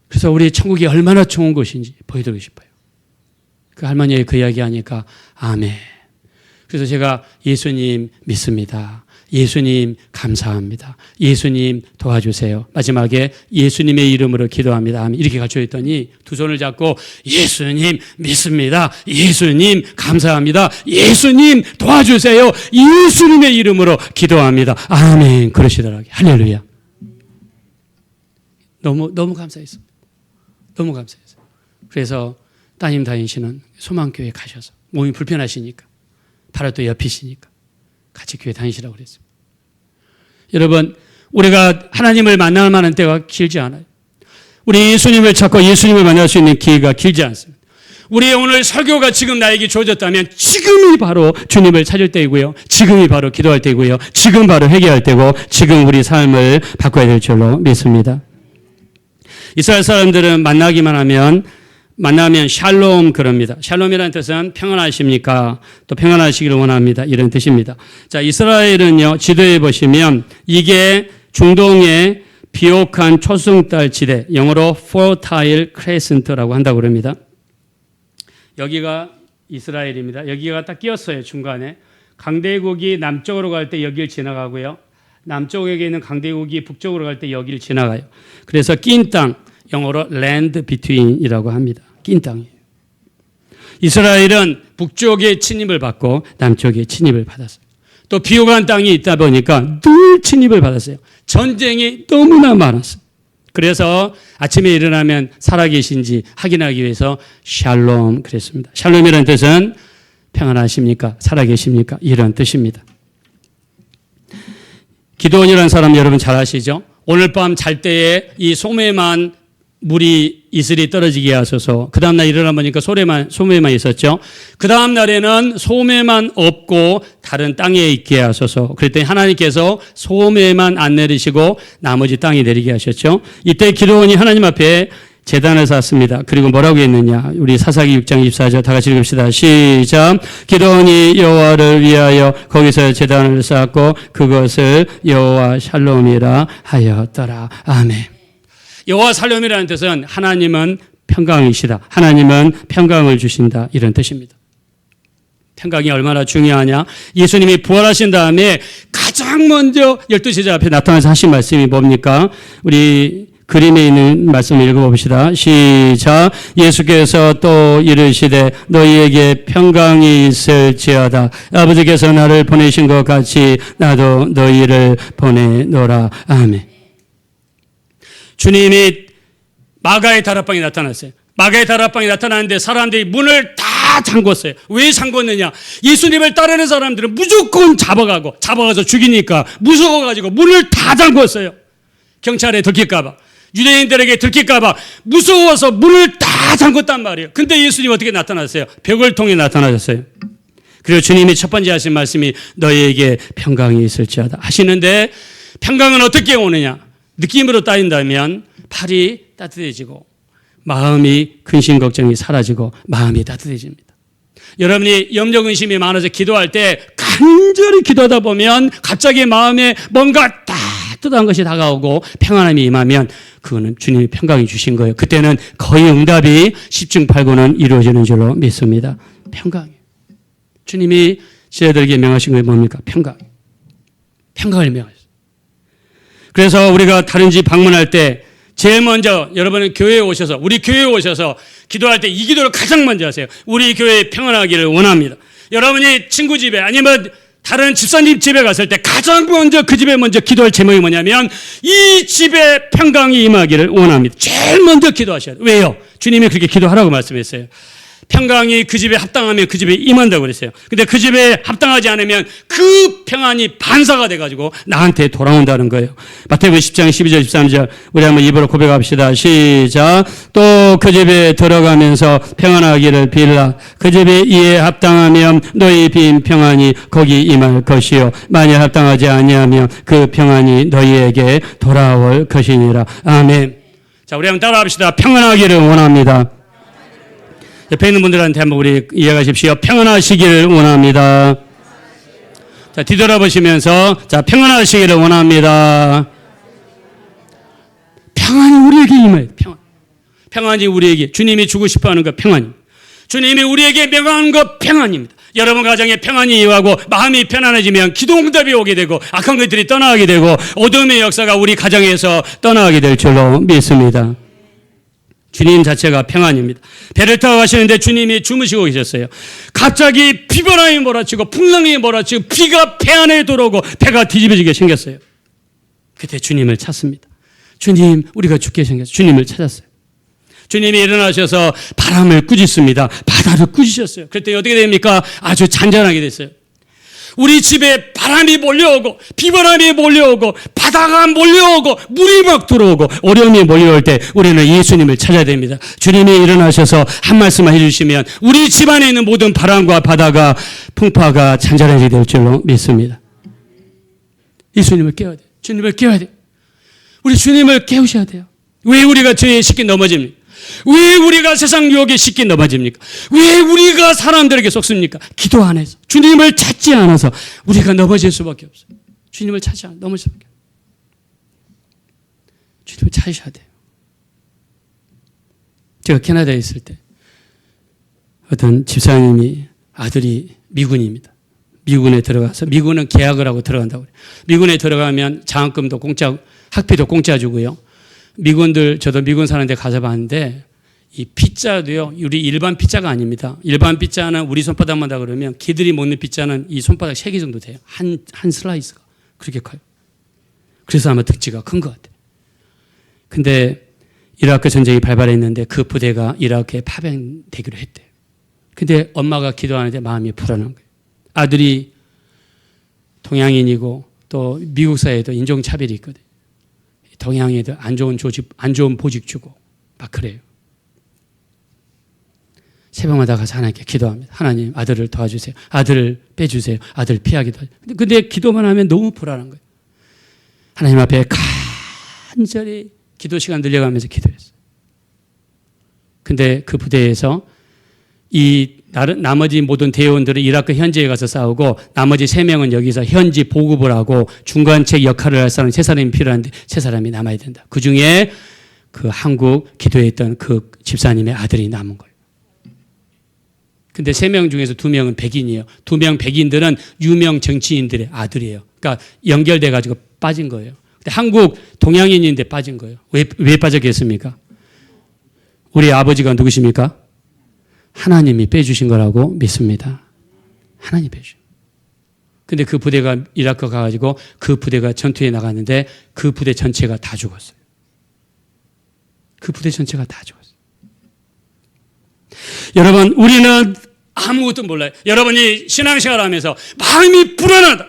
S1: 그래서 우리 천국이 얼마나 좋은 곳인지 보여드리고 싶어요. 그 할머니의 그 이야기 하니까 아멘. 그래서 제가 예수님 믿습니다. 예수님 감사합니다. 예수님 도와주세요. 마지막에 예수님의 이름으로 기도합니다. 이렇게 가르쳐줬더니 두 손을 잡고 예수님 믿습니다. 예수님 감사합니다. 예수님 도와주세요. 예수님의 이름으로 기도합니다. 아멘. 그러시더라고요. 할렐루야. 너무 감사했습니다. 너무 감사했어요. 그래서 따님 다니시는 소망교회 가셔서 몸이 불편하시니까 바로 또 옆이시니까 같이 교회 다니시라고 그랬습니다. 여러분, 우리가 하나님을 만날 만한 때가 길지 않아요. 우리 예수님을 찾고 예수님을 만날 수 있는 기회가 길지 않습니다. 우리의 오늘 설교가 지금 나에게 주어졌다면 지금이 바로 주님을 찾을 때이고요. 지금이 바로 기도할 때이고요. 지금 바로 회개할 때고 지금 우리 삶을 바꿔야 될 줄로 믿습니다. 이스라엘 사람들은 만나면 샬롬 그럽니다. 샬롬이라는 뜻은 평안하십니까? 또 평안하시기를 원합니다. 이런 뜻입니다. 자, 이스라엘은요, 지도에 보시면 이게 중동의 비옥한 초승달 지대, 영어로 Fertile Crescent라고 한다고 그럽니다. 여기가 이스라엘입니다. 여기가 딱 끼었어요, 중간에. 강대국이 남쪽으로 갈 때 여기를 지나가고요. 남쪽에 있는 강대국이 북쪽으로 갈 때 여기를 지나가요. 그래서 낀 땅, 영어로 land between이라고 합니다. 낀 땅이에요. 이스라엘은 북쪽에 침입을 받고 남쪽에 침입을 받았어요. 또 비옥한 땅이 있다 보니까 늘 침입을 받았어요. 전쟁이 너무나 많았어요. 그래서 아침에 일어나면 살아계신지 확인하기 위해서 샬롬 그랬습니다. 샬롬이라는 뜻은 평안하십니까? 살아계십니까? 이런 뜻입니다. 기도원이라는 사람 여러분 잘 아시죠? 오늘 밤 잘 때에 이 소매만 물이 이슬이 떨어지게 하소서. 그 다음날 일어나 보니까 소매만 있었죠. 그 다음날에는 소매만 없고 다른 땅에 있게 하소서. 그랬더니 하나님께서 소매만 안 내리시고 나머지 땅에 내리게 하셨죠. 이때 기도원이 하나님 앞에 제단을 쌓습니다. 그리고 뭐라고 했느냐. 우리 사사기 6장 24절 다 같이 읽읍시다. 시작. 기도원이 여호와를 위하여 거기서 제단을 쌓고 그것을 여호와 샬롬이라 하였더라. 아멘. 여호와 샬롬이라는 뜻은 하나님은 평강이시다. 하나님은 평강을 주신다. 이런 뜻입니다. 평강이 얼마나 중요하냐. 예수님이 부활하신 다음에 가장 먼저 12제자 앞에 나타나서 하신 말씀이 뭡니까? 우리 그림에 있는 말씀을 읽어봅시다. 시작. 예수께서 또 이르시되 너희에게 평강이 있을지어다. 아버지께서 나를 보내신 것 같이 나도 너희를 보내노라. 아멘. 주님이 마가의 다락방에 나타났어요. 마가의 다락방에 나타났는데 사람들이 문을 다 잠궜어요. 왜 잠궜느냐? 예수님을 따르는 사람들은 무조건 잡아가서 죽이니까 무서워가지고 문을 다 잠궜어요. 경찰에 들킬까봐. 유대인들에게 들킬까봐 무서워서 문을 다 잠궜단 말이에요. 근데 예수님 어떻게 나타났어요? 벽을 통해 나타나셨어요. 그리고 주님이 첫 번째 하신 말씀이 너희에게 평강이 있을지어다 하시는데 평강은 어떻게 오느냐? 느낌으로 따진다면 팔이 따뜻해지고 마음이 근심 걱정이 사라지고 마음이 따뜻해집니다. 여러분이 염려 근심이 많아서 기도할 때 간절히 기도하다 보면 갑자기 마음에 뭔가 따뜻한 것이 다가오고 평안함이 임하면 그거는 주님이 평강이 주신 거예요. 그때는 거의 응답이 10중 8구는 이루어지는 줄로 믿습니다. 평강이에요. 주님이 저희들에게 명하신 게 뭡니까? 평강. 평강을 명하셨어요. 그래서 우리가 다른 집 방문할 때 제일 먼저 여러분은 교회에 오셔서 우리 교회에 오셔서 기도할 때 이 기도를 가장 먼저 하세요. 우리 교회에 평안하기를 원합니다. 여러분이 친구 집에 아니면 다른 집사님 집에 갔을 때 가장 먼저 그 집에 먼저 기도할 제목이 뭐냐면 이 집에 평강이 임하기를 원합니다. 제일 먼저 기도하셔야 돼요. 왜요? 주님이 그렇게 기도하라고 말씀했어요. 평강이 그 집에 합당하면 그 집에 임한다고 그랬어요. 근데 그 집에 합당하지 않으면 그 평안이 반사가 돼가지고 나한테 돌아온다는 거예요. 마태복음 10장 12절 13절 우리 한번 입으로 고백합시다. 시작. 또 그 집에 들어가면서 평안하기를 빌라. 그 집에 이에 합당하면 너희 빈 평안이 거기 임할 것이요 만일 합당하지 아니하면 그 평안이 너희에게 돌아올 것이니라. 아멘. 자, 우리 한번 따라합시다. 평안하기를 원합니다. 옆에 있는 분들한테 한번 우리 이해하십시오. 평안하시기를 원합니다. 자, 뒤돌아보시면서 자, 평안하시기를 원합니다. 평안이 우리에게 임해요. 평안이 우리에게 주님이 주고 싶어하는 것 평안입니다. 주님이 우리에게 명하는 것 평안입니다. 여러분 가정에 평안이 임하고 마음이 편안해지면 기도 응답이 오게 되고 악한 것들이 떠나가게 되고 어둠의 역사가 우리 가정에서 떠나가게 될 줄로 믿습니다. 주님 자체가 평안입니다. 배를 타고 가시는데 주님이 주무시고 계셨어요. 갑자기 비바람이 몰아치고 풍랑이 몰아치고 비가 배 안에 들어오고 배가 뒤집어지게 생겼어요. 그때 주님을 찾습니다. 주님, 우리가 죽게 생겼어요. 주님을 찾았어요. 주님이 일어나셔서 바람을 꾸짖습니다. 바다를 꾸짖으셨어요. 그랬더니 어떻게 됩니까? 아주 잔잔하게 됐어요. 우리 집에 바람이 몰려오고 비바람이 몰려오고 바다가 몰려오고 물이 막 들어오고 어려움이 몰려올 때 우리는 예수님을 찾아야 됩니다. 주님이 일어나셔서 한 말씀만 해주시면 우리 집안에 있는 모든 바람과 바다가 풍파가 잔잔해지게 될 줄로 믿습니다. 예수님을 깨워야 돼요. 주님을 깨워야 돼요. 우리 주님을 깨우셔야 돼요. 왜 우리가 죄에 쉽게 넘어집니까? 왜 우리가 세상 유혹에 쉽게 넘어집니까? 왜 우리가 사람들에게 속습니까? 기도 안 해서 주님을 찾지 않아서 우리가 넘어질 수밖에 없어요. 주님을 찾지 않아 넘어질 수밖에 없어요. 주님을 찾으셔야 돼요. 제가 캐나다에 있을 때 어떤 집사님이 아들이 미군입니다. 미군에 들어가서 미군은 계약을 하고 들어간다고 그래요. 미군에 들어가면 장학금도 공짜, 학비도 공짜 주고요. 미군들, 저도 미군 사는데 가서 봤는데 이 피자도요, 우리 일반 피자가 아닙니다. 일반 피자는 우리 손바닥만 다 그러면 걔들이 먹는 피자는 이 손바닥 3개 정도 돼요. 한 슬라이스가. 그렇게 커요. 그래서 아마 득지가 큰 것 같아요. 근데 이라크 전쟁이 발발했는데 그 부대가 이라크에 파병되기로 했대요. 근데 엄마가 기도하는데 마음이 불안한 거예요. 아들이 동양인이고 또 미국 사회에도 인종차별이 있거든요. 동양 애들 안 좋은 보직 주고 막 그래요. 새벽마다 가서 하나님께 기도합니다. 하나님, 아들을 도와주세요. 아들을 빼주세요. 아들 피하게 도와주세요. 근데 기도만 하면 너무 불안한 거예요. 하나님 앞에 간절히 기도 시간 늘려가면서 기도했어요. 근데 그 부대에서 이 나머지 모든 대원들은 이라크 현지에 가서 싸우고 나머지 3명은 여기서 현지 보급을 하고 중간책 역할을 할 사람 3사람이 필요한데 3사람이 남아야 된다. 그중에 그 한국 기도했던 그 집사님의 아들이 남은 거예요. 근데 3명 중에서 2명은 백인이에요. 2명 백인들은 유명 정치인들의 아들이에요. 그러니까 연결돼 가지고 빠진 거예요. 근데 한국 동양인인데 빠진 거예요. 왜 빠졌겠습니까? 우리 아버지가 누구십니까? 하나님이 빼주신 거라고 믿습니다. 하나님이 빼주신. 근데 그 부대가 이라크 가가지고 그 부대가 전투에 나갔는데 그 부대 전체가 다 죽었어요. 그 부대 전체가 다 죽었어요. 여러분, 우리는 아무것도 몰라요. 여러분이 신앙생활 하면서 마음이 불안하다.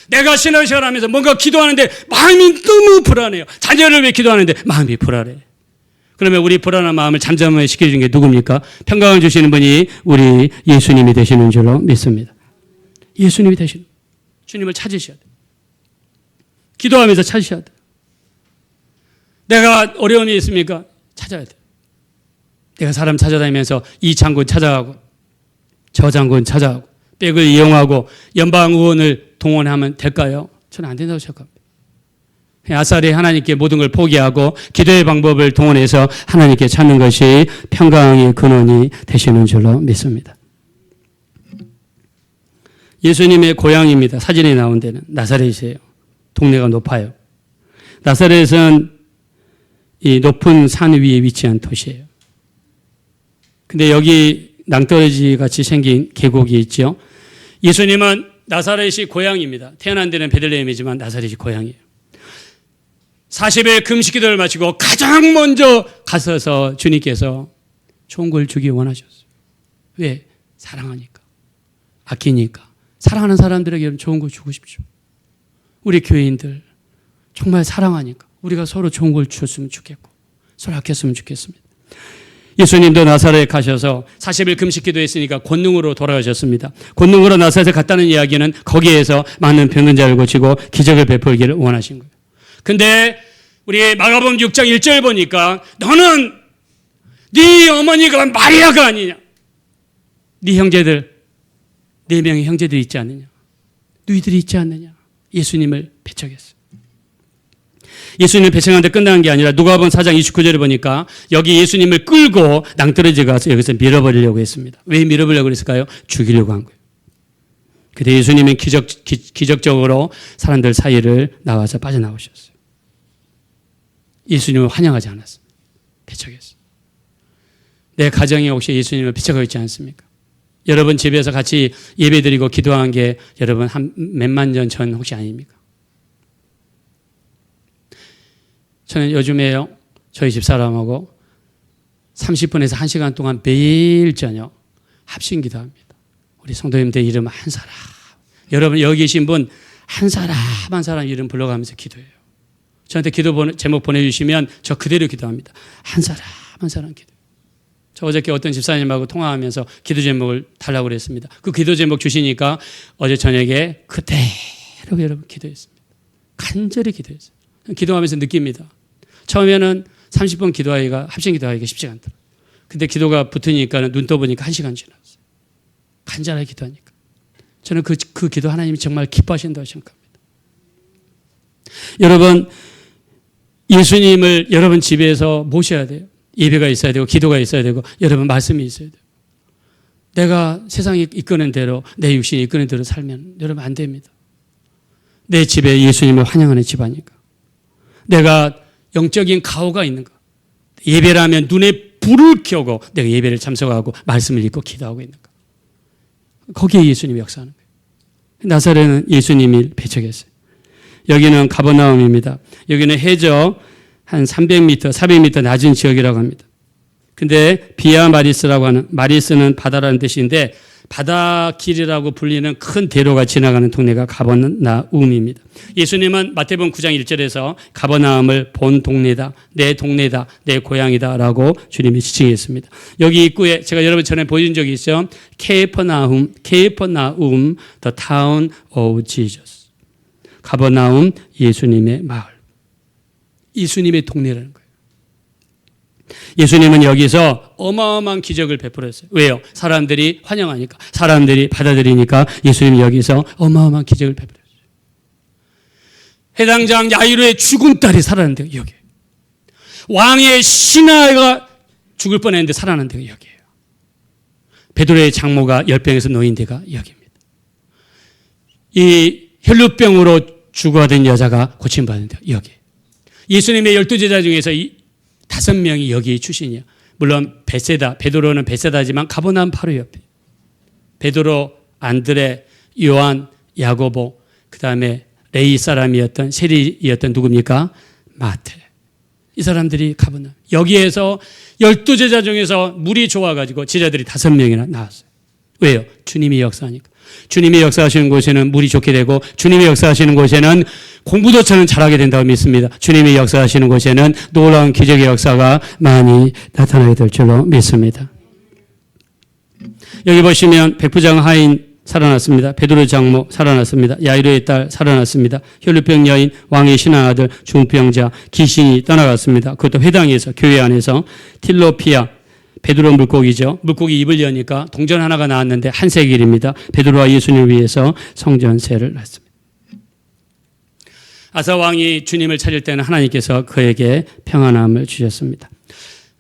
S1: 내가 신앙생활 하면서 뭔가 기도하는데 마음이 너무 불안해요. 자녀를 위해 기도하는데 마음이 불안해요. 그러면 우리 불안한 마음을 잠잠하게 시켜주는 게 누굽니까? 평강을 주시는 분이 우리 예수님이 되시는 줄로 믿습니다. 예수님이 되시는 주님을 찾으셔야 돼요. 기도하면서 찾으셔야 돼요. 내가 어려움이 있습니까? 찾아야 돼요. 내가 사람 찾아다니면서 이 장군 찾아가고 저 장군 찾아가고 백을 이용하고 연방 의원을 동원하면 될까요? 저는 안 된다고 생각합니다. 아싸리 하나님께 모든 걸 포기하고 기도의 방법을 동원해서 하나님께 찾는 것이 평강의 근원이 되시는 줄로 믿습니다. 예수님의 고향입니다. 사진에 나온 데는 나사렛이에요. 동네가 높아요. 나사렛은 이 높은 산 위에 위치한 도시예요. 근데 여기 낭떠러지 같이 생긴 계곡이 있죠. 예수님은 나사렛이 고향입니다. 태어난 데는 베들레헴이지만 나사렛이 고향이에요. 40일 금식기도를 마치고 가장 먼저 가서서 주님께서 좋은 걸 주기 원하셨어요. 왜? 사랑하니까. 아끼니까. 사랑하는 사람들에게 좋은 걸 주고 싶죠. 우리 교인들 정말 사랑하니까 우리가 서로 좋은 걸 줬으면 좋겠고 서로 아꼈으면 좋겠습니다. 예수님도 나사렛에 가셔서 40일 금식기도 했으니까 권능으로 돌아가셨습니다. 권능으로 나사렛에 갔다는 이야기는 거기에서 많은 병든 자를 고치고 기적을 베풀기를 원하신 거예요. 근데 우리 마가복음 6장 1절 보니까 너는 네 어머니가 마리아가 아니냐. 네 형제들 4명의 형제들이 있지 않느냐. 너희들이 있지 않느냐. 예수님을 배척했어요. 예수님을 배척하는데 끝나는 게 아니라 누가복음 4장 29절에 보니까 여기 예수님을 끌고 낭떠러지 가서 여기서 밀어버리려고 했습니다. 왜 밀어버리려고 했을까요? 죽이려고 한 거예요. 그때 예수님은 기적적으로 사람들 사이를 나와서 빠져나오셨어요. 예수님을 환영하지 않았습니다. 배척했어요. 내 가정에 혹시 예수님을 배척하고 있지 않습니까? 여러분 집에서 같이 예배드리고 기도한 게 여러분 한 몇만 년 전 혹시 아닙니까? 저는 요즘에요, 저희 집사람하고 30분에서 1시간 동안 매일 저녁 합심 기도합니다. 우리 성도님들 이름 한 사람, 여러분 여기 계신 분 한 사람 한 사람 이름 불러가면서 기도해요. 저한테 기도 제목 보내주시면 저 그대로 기도합니다. 한 사람 한 사람 기도해요. 저 어저께 어떤 집사님하고 통화하면서 기도 제목을 달라고 그랬습니다. 그 기도 제목 주시니까 어제 저녁에 그대로 여러분 기도했습니다. 간절히 기도했어요. 기도하면서 느낍니다. 처음에는 30분 기도하기가 합심 기도하기가 쉽지 않더라고요. 근데 기도가 붙으니까 눈 떠보니까 1시간 지났어요. 간절하게 기도하니까. 저는 그 기도 하나님이 정말 기뻐하신다고 생각합니다. 여러분 예수님을 여러분 집에서 모셔야 돼요. 예배가 있어야 되고 기도가 있어야 되고 여러분 말씀이 있어야 돼요. 내가 세상이 이끄는 대로 내 육신이 이끄는 대로 살면 여러분 안 됩니다. 내 집에 예수님을 환영하는 집안이니까. 내가 영적인 가호가 있는가. 예배를 하면 눈에 불을 켜고 내가 예배를 참석하고 말씀을 읽고 기도하고 있는가. 거기에 예수님이 역사하는 거예요. 나사렛은 예수님이 배척했어요. 여기는 가버나움입니다. 여기는 해저 한 300m, 400m 낮은 지역이라고 합니다. 근데 비아 마리스라고 하는, 마리스는 바다라는 뜻인데 바다길이라고 불리는 큰 대로가 지나가는 동네가 가버나움입니다. 예수님은 마태복음 9장 1절에서 가버나움을 본 동네다, 내 동네다, 내 고향이다 라고 주님이 지칭했습니다. 여기 입구에 제가 여러분 전에 보여준 적이 있죠. 케이퍼나움, the town of Jesus. 가버나움, 예수님의 마을. 예수님의 동네라는 거예요. 예수님은 여기서 어마어마한 기적을 베풀었어요. 왜요? 사람들이 환영하니까, 사람들이 받아들이니까 예수님이 여기서 어마어마한 기적을 베풀었어요. 해당장 야이로의 죽은 딸이 살아난 데가 여기예요. 왕의 신하가 죽을 뻔했는데 살아난 데가 여기예요. 베드로의 장모가 열병에서 놓인 데가 여기입니다. 이 혈루병으로 죽어가던 여자가 고침받은 데가 여기예요. 예수님의 12제자 중에서 5명이 여기 출신이야. 물론 베드로는 베세다지만 가버나움 바로 옆에. 베드로, 안드레, 요한, 야고보, 그 다음에 레이 사람이었던 세리이었던 누굽니까? 마태. 이 사람들이 가버나움. 여기에서 12제자 중에서 물이 좋아가지고 제자들이 5명이나 나왔어요. 왜요? 주님이 역사하니까. 주님이 역사하시는 곳에는 물이 좋게 되고 주님이 역사하시는 곳에는 공부도 저는 잘하게 된다고 믿습니다. 주님이 역사하시는 곳에는 놀라운 기적의 역사가 많이 나타나게 될 줄로 믿습니다. 여기 보시면 백부장 하인 살아났습니다. 베드로 장모 살아났습니다. 야이로의 딸 살아났습니다. 혈루병 여인, 왕의 신한 아들, 중병자, 귀신이 떠나갔습니다. 그것도 회당에서, 교회 안에서. 틸로피아, 베드로 물고기죠. 물고기 입을 여니까 동전 하나가 나왔는데 한 세겔입니다. 베드로와 예수님을 위해서 성전세를 놨습니다. 아사 왕이 주님을 찾을 때는 하나님께서 그에게 평안함을 주셨습니다.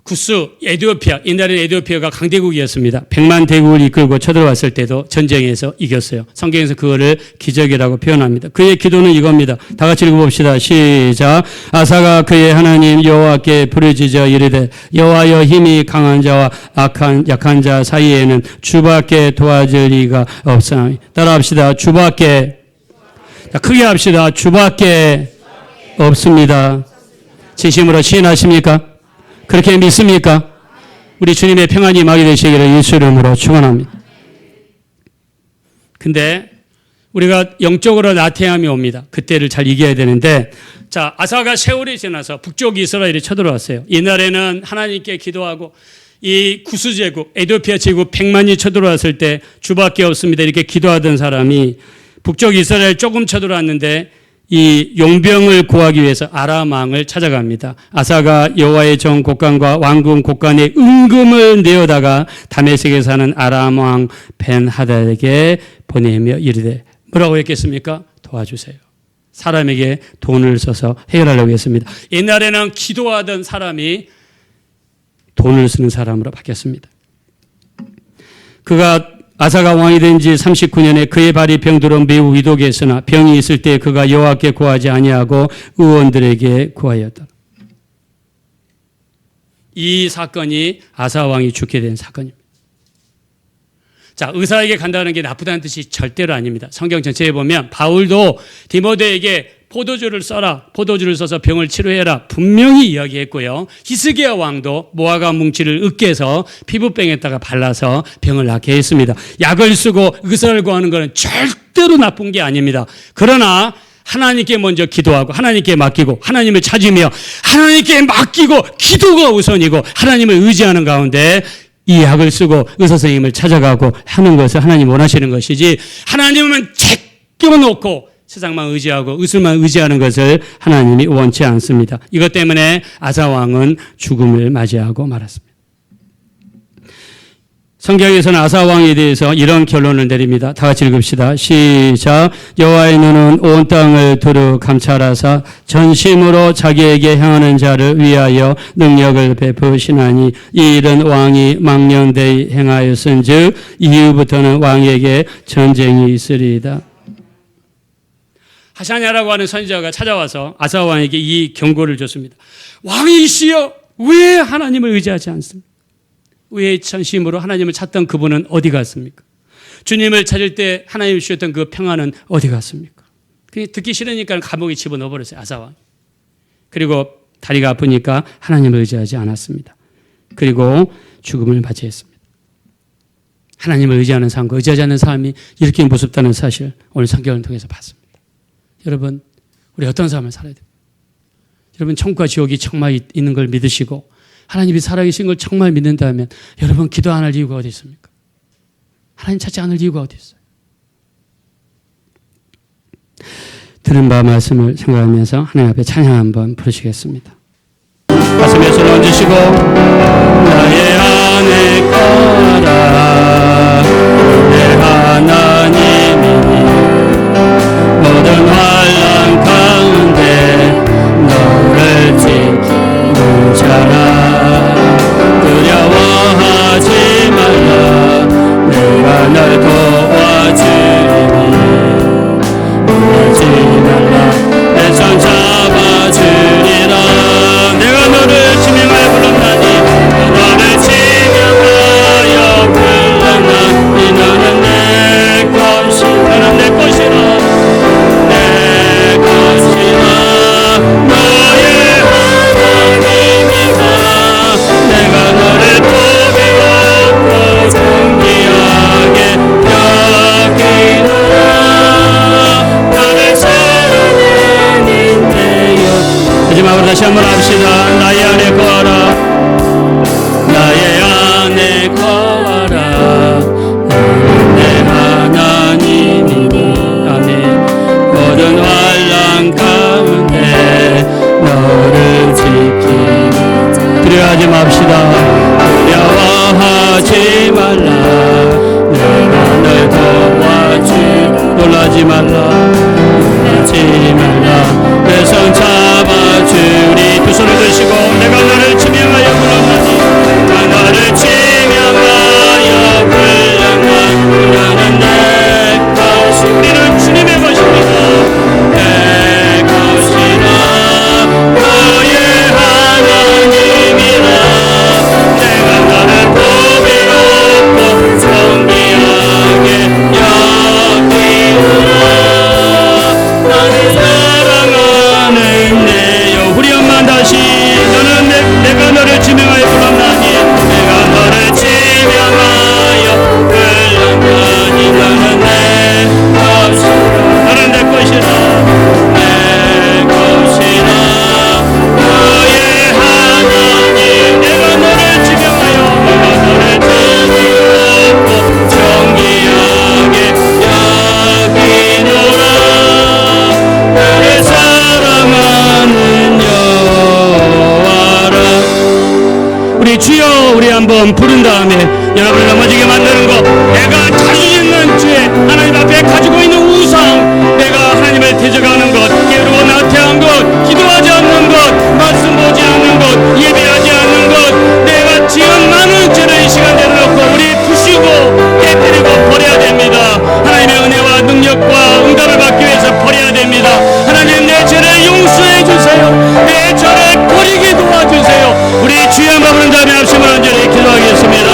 S1: 구스, 에티오피아, 옛날에는 에티오피아가 강대국이었습니다. 100만 대국을 이끌고 쳐들어왔을 때도 전쟁에서 이겼어요. 성경에서 그거를 기적이라고 표현합니다. 그의 기도는 이겁니다. 다 같이 읽어봅시다. 시작. 아사가 그의 하나님 여호와께 부르짖어 이르되 여호와여, 힘이 강한 자와 약한 자 사이에는 주밖에 도와줄 리가 없사오니. 따라합시다. 주밖에. 자, 크게 합시다. 주밖에 없습니다. 진심으로 시인하십니까? 그렇게 믿습니까? 우리 주님의 평안이 임하게 되시기를 예수 이름으로 축원합니다. 근데 우리가 영적으로 나태함이 옵니다. 그때를 잘 이겨야 되는데, 자, 아사가 세월이 지나서 북쪽 이스라엘이 쳐들어왔어요. 옛날에는 하나님께 기도하고 이 구스 제국, 에티오피아 제국 100만이 쳐들어왔을 때 주밖에 없습니다. 이렇게 기도하던 사람이 북쪽 이스라엘 조금 쳐들어왔는데 이 용병을 구하기 위해서 아람 왕을 찾아갑니다. 아사가 여호와의 정 곡간과 왕궁 곡간에 은금을 내어다가 다메섹에 사는 아람 왕 벤하닷에게 보내며 이르되 뭐라고 했겠습니까? 도와주세요. 사람에게 돈을 써서 해결하려고 했습니다. 옛날에는 기도하던 사람이 돈을 쓰는 사람으로 바뀌었습니다. 그가 아사가 왕이 된 지 39년에 그의 발이 병들어 매우 위독했으나 병이 있을 때 그가 여호와께 구하지 아니하고 의원들에게 구하였다. 이 사건이 아사 왕이 죽게 된 사건입니다. 자, 의사에게 간다는 게 나쁘다는 뜻이 절대로 아닙니다. 성경 전체에 보면 바울도 디모데에게 포도주를 써라, 포도주를 써서 병을 치료해라 분명히 이야기했고요. 히스기야 왕도 모아가 뭉치를 으깨서 피부병에다가 발라서 병을 낫게 했습니다. 약을 쓰고 의사를 구하는 것은 절대로 나쁜 게 아닙니다. 그러나 하나님께 먼저 기도하고 하나님께 맡기고 하나님을 찾으며 하나님께 맡기고 기도가 우선이고 하나님을 의지하는 가운데 이 약을 쓰고 의사 선생님을 찾아가고 하는 것을 하나님 원하시는 것이지, 하나님은 제껴놓고 세상만 의지하고 의술만 의지하는 것을 하나님이 원치 않습니다. 이것 때문에 아사 왕은 죽음을 맞이하고 말았습니다. 성경에서는 아사 왕에 대해서 이런 결론을 내립니다. 다 같이 읽읍시다. 시작. 여호와의 눈은 온 땅을 두루 감찰하사 전심으로 자기에게 향하는 자를 위하여 능력을 베푸시나니 이 일은 왕이 망령되이 행하였은즉 이후부터는 왕에게 전쟁이 있으리이다. 하샤냐라고 하는 선지자가 찾아와서 아사 왕에게 이 경고를 줬습니다. 왕이시여, 왜 하나님을 의지하지 않습니까? 왜 전심으로 하나님을 찾던 그분은 어디 갔습니까? 주님을 찾을 때 하나님이 주셨던 그 평안은 어디 갔습니까? 듣기 싫으니까 감옥에 집어넣어 버렸어요, 아사 왕이. 그리고 다리가 아프니까 하나님을 의지하지 않았습니다. 그리고 죽음을 맞이했습니다. 하나님을 의지하는 삶과 의지하지 않는 삶이 이렇게 무섭다는 사실 오늘 성경을 통해서 봤습니다. 여러분, 우리 어떤 삶을 살아야 돼요? 여러분, 천국과 지옥이 정말 있는 걸 믿으시고 하나님이 살아계신 걸 정말 믿는다면 여러분, 기도 안 할 이유가 어디 있습니까? 하나님 찾지 않을 이유가 어디 있어요? 들은 바 말씀을 생각하면서 하나님 앞에 찬양 한번 부르시겠습니다. 가슴에 손을 얹으시고 나의 안에 거라 내 하나님이니 모든 환난 가운데 너를 지키는 자라 두려워하지 말라 내가 널 도와주리니 놀라지 말라 내 손 잡아주리라 내가 너를 지명하여 불렀나니 너를 지명하여 불렀나니 너는 내 것이 너는 내 것이라 마지막으로 다시 한번 합시다. 나의 안에 거하라 나의 안에 거하라 내 하나님 놀라지 말라 놀라지 말라 내 손 잡아주리 두 손을 드시고 내가 너를 지명하여 불렀나니 내가 너를 지명하여 불렀나니 너는 내 것이 우리는 주님의 것입니다 내 것이라 너의 하나님이라 내가 너를 보배롭고 존귀하게 여기노라 나를 사랑하는 내여 우리 엄마 다시 너는 내가 너를 지명하여 불렀나니 내가 너를 지명하여 불렀나니 너는 내 것이라 너는 내 것이라 내 것이라 너의 하나님 내가 너를 지명하여 내가 너를 보배롭고 존귀하게 여기노라 나를 사랑하는 여호와라 우리 주여 우리 한번 부른 다음에 여러분을 넘어지게 만드는 것 내가 자주 짓는 죄 하나님 앞에 가지고 있는 우상 내가 하나님을 대적하는 것 게으르고 나태한 것 기도하지 않는 것 말씀 보지 않는 것 예배하지 않는 것 내가 지은 많은 죄를 이 시간 내려놓고 우리 부시고 깨뜨리고 버려야 됩니다 하나님의 은혜와 능력과 응답을 받기 위해서 버려야 됩니다 하나님 내 죄를 용서해 주세요 내 죄를 버리게 도와주세요 우리 주여 한번 부른 다음에 합심을 온전히 기도하겠습니다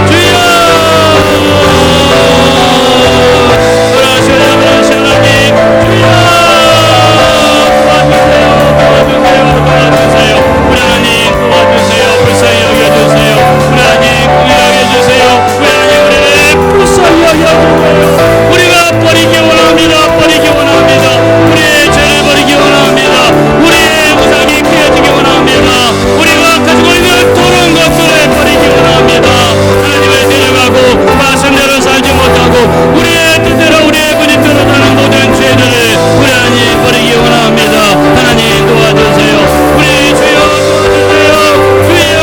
S1: 주여 그러시 하나님 주여 도와주세요 우리 하나님 도와주세요 불쌍히 여겨주세요 우리 하나님 구원하여주세요 우리 하나님 우리를 불쌍히 여겨주세요 우리가 버리기 원합니다 버리기 원합니다 우리의 죄를 버리기 원합니다 우리의 우상이 깨어지기 원합니다 우리가 가지고 있는 더러운 것들을 버리기 원합니다 하나님을 데려가고 말씀대로 살지 못하고 우리의 뜻대로 우리의 분입대로 사는 모든 죄들을 우리 하나님 버리기 원합니다 하나님 도와주세요 우리 주여 도와주세요 주여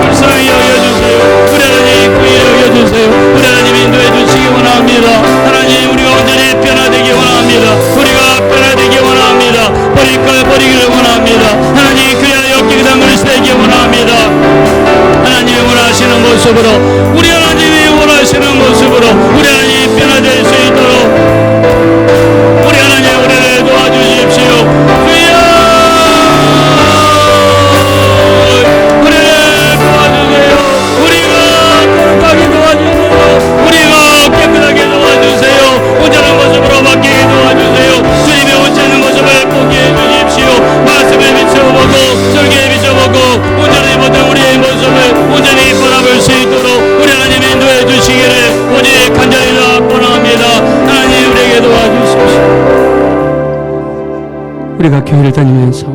S1: 불쌍히 여겨주세요 우리 하나님 구히 여겨주세요 우리 하나님 인도해 주시기 원합니다 하나님 우리가 온전히 변화되기 원합니다 우리가 변화되기 원합니다 버릴 걸 버리기를 원합니다 하나님 그래야 엮이게 담을 세기 원합니다 하나님이 원하시는 모습으로 우리 하나님이 원하시는 모습으로 우리 하나님 변화될 수 있도록 우리 하나님 우리를 도와주십시오 주여 우리를 도와주세요 우리가 거룩하게 도와주세요 우리가 깨끗하게 도와주세요 온전한 모습으로 바뀌게 도와주세요 주님의 온전한 모습을 보게 해주십시오 말씀에 비춰보고 설계에 비춰보고 온전히 모든 우리의 모습을 온전히 바라볼 수 있도록 우리 하나님 인도해 주시기를 오직 간절히 원합니다 하나님 우리에게 도와주십시오 우리가 교회를 다니면서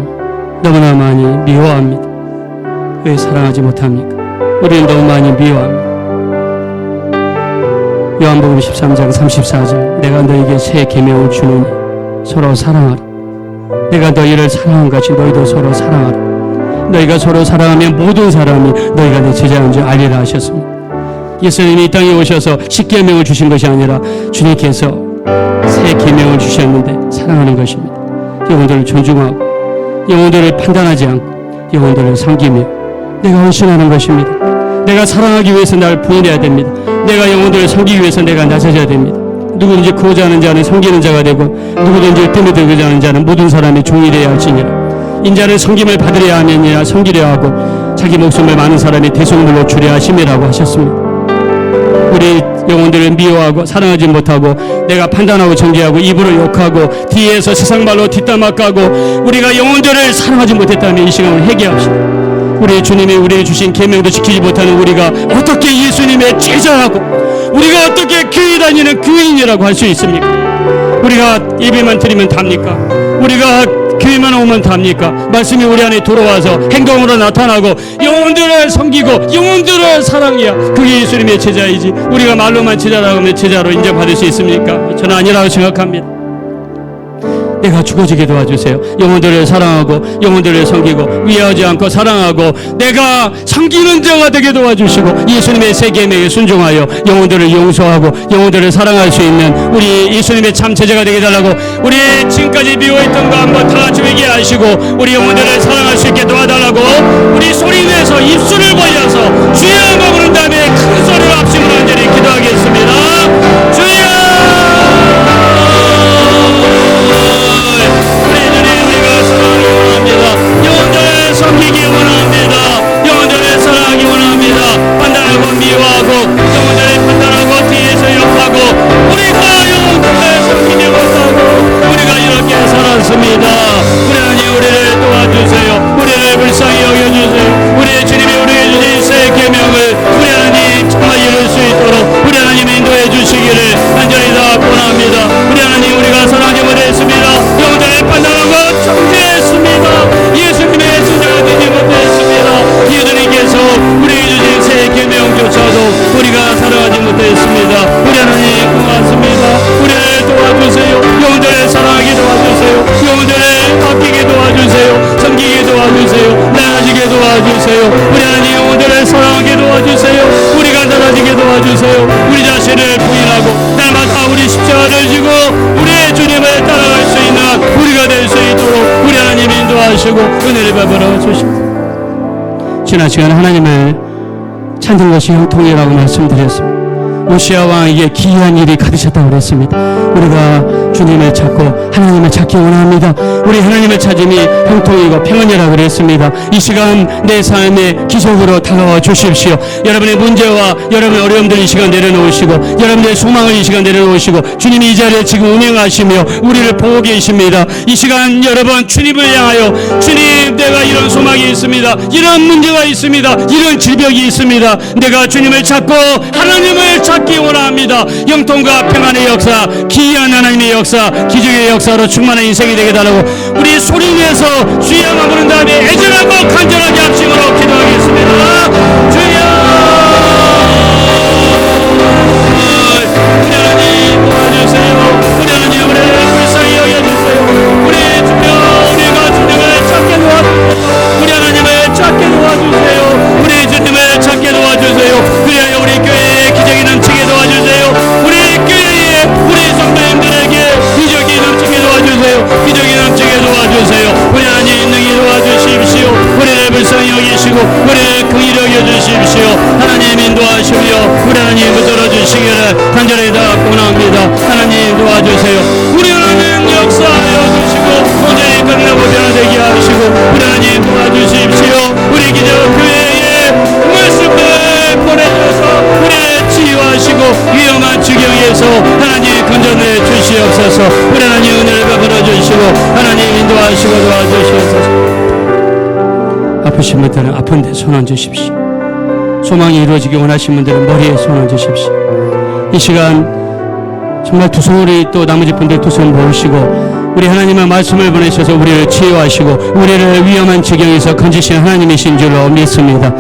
S1: 너무나 많이 미워합니다 왜 사랑하지 못합니까? 우리는 너무 많이 미워합니다 요한복음 13장 34절 내가 너에게 새 계명을 주노니 서로 사랑하라 내가 너희를 사랑한 같이 너희도 서로 사랑하라 너희가 서로 사랑하면 모든 사람이 너희가 내 제자인 줄 알리라 하셨습니다 예수님이 이 땅에 오셔서 십계명을 주신 것이 아니라 주님께서 새 계명을 주셨는데 사랑하는 것입니다 영혼들을 존중하고 영혼들을 판단하지 않고 영혼들을 섬기며 내가 헌신하는 것입니다 내가 사랑하기 위해서 나를 부인해야 됩니다 내가 영혼들을 섬기기 위해서 내가 낮아져야 됩니다 누구든지 구하지 않은 자는 섬기는 자가 되고 누구든지 뜸에 들고자 하는 자는 모든 사람의 종이 되어야 할지니라 인자를 섬김을 받으려야 하면이라 섬기려 하고 자기 목숨을 많은 사람의 대속물로 주려 하심이라고 하셨습니다 우리 영혼들을 미워하고 사랑하지 못하고 내가 판단하고 정죄하고 입으로 욕하고 뒤에서 세상 말로 뒷담화 까고 우리가 영혼들을 사랑하지 못했다면 이 시간을 회개합시다 우리 주님이 우리에게 주신 계명도 지키지 못하는 우리가 어떻게 예수님의 제자라고 우리가 어떻게 교회 다니는 교인이라고 할 수 있습니까? 우리가 예배만 드리면 답니까? 우리가 교회만 오면 답니까? 말씀이 우리 안에 들어와서 행동으로 나타나고 영혼들을 섬기고 영혼들을 사랑해야 그게 예수님의 제자이지 우리가 말로만 제자라고 하면 제자로 인정받을 수 있습니까? 저는 아니라고 생각합니다. 내가 죽어지게 도와주세요. 영혼들을 사랑하고 영혼들을 섬기고 위하지 않고 사랑하고 내가 섬기는 자가 되게 도와주시고 예수님의 세 계명에 순종하여 영혼들을 용서하고 영혼들을 사랑할 수 있는 우리 예수님의 참 제자가 되게 달라고 우리 지금까지 미워했던 거 한번 다 같이 회개하시고 우리 영혼들을 사랑할 수 있게 도와달라고 우리 소리 내서 입술을 벌려서 주여 먹은 다음에 큰 소리로 합심으로 간절히 기도하겠습니다. 주여 영혼들을 섬기기 원합니다. 영혼들을 사랑하기 원합니다. 판단하고 미워하고 영혼들을 판단하고 뒤에서 욕하고 우리가 영혼들을 섬기지 못하고 우리가 이렇게 살았습니다. 우리 하나님 우리를 도와주세요. 우리를 불쌍히 여겨주세요. 우리 주님이 우리에게 주신 새 계명을 우리 하나님 정말 이룰 수 있도록 우리 하나님 인도해 주시기를 간절히 다 원합니다. 우리 하나님 우리가 사랑하지 못했습니다. 영혼들을 판단하고 정죄했습니다. 예수님의 제자가 되지 못했습니다. 예수님께서 우리에게 주신 새 계명조차도 우리가 사랑하지 못했습니다. 우리 하나님 고맙습니다. 우리를 도와주세요. 영혼들을 사랑하게 도와주세요. 영혼들을 아끼게 도와주세요. 섬기게 도와주세요. 나아지게 도와주세요. 우리 하나님 영혼들을 사랑하게 도와주세요. 우리가 나아지게 도와주세요. 우리 자신을 부인하고 날마다 우리 십자가를 지고 우리의 주님을 따라갈 수 있는 우리가 될 수 있도록 우리 하나님 인도하시고 은혜를 베풀어 주십니다. 지난 시간 하나님을 찾는 것이 형통이라고 말씀드렸습니다. 오시아 왕에게 기이한 일이 가득했다고 그랬습니다. 우리가 주님을 찾고 하나님을 찾기 원합니다. 우리 하나님을 찾음이 형통이고 평안이라고 그랬습니다. 이 시간 내 삶에 기적으로 다가와 주십시오. 여러분의 문제와 여러분의 어려움들 이 시간 내려놓으시고 여러분의 소망을 이 시간 내려놓으시고 주님이 이 자리에 지금 운행하시며 우리를 보고 계십니다. 이 시간 여러분 주님을 향하여 주님 내가 이런 소망이 있습니다. 이런 문제가 있습니다. 이런 질병이 있습니다. 내가 주님을 찾고 하나님을 찾기 원합니다. 영통과 평안의 역사, 기이한 하나님의 역사, 기적의 역사로 충만한 인생이 되게 달라고 우리 소리내서 주여 부른 다음에 애절하고 간절하게 합심으로 기도하겠습니다. 주여 우리 하나님 도와주세요. 우리 하나님 우리를 불쌍히 여겨주세요. 우리 주여 우리가 주님을 찾게 도와주세요. 우리 하나님을 찾게 도와주세요. 우리 주님을 찾게 도와주세요. 그래야 우리 교회에 기적이 넘치게 도와주세요. 우리 교회에 우리 성도님들에게 기적이 넘치게 도와주세요. 기적이 넘치게 도와주세요. 우리 하나님 능히 도와주십시오. 우리를 불쌍히 여기시고 우리를 긍휼히 여겨주십시오. 하나님 인도하시며 우리 하나님 붙들어 주시기를 간절히 다 원합니다. 하나님 도와주세요. 우리 하나님 역사하여 주시고 온전히 끝내고 변화되게 하시고 우리 하나님 도와주십시오. 우리 기적 교회에 말씀을 보내줘서 우리를 치유하시고 위험한 지경에서 하나님 건져내 주시옵소서. 우리 하나님 은혜를 베풀어 주시고 하나님 인도하시고 도와주시옵소서. 아프신 분들은 아픈 데 손 얹으십시오. 소망이 이루어지기 원하시는 분들은 머리에 손 얹으십시오. 이 시간 정말 두 손으로 또 나머지 분들 두 손 모으시고 우리 하나님의 말씀을 보내셔서 우리를 치유하시고 우리를 위험한 지경에서 건지신 하나님이신 줄로 믿습니다.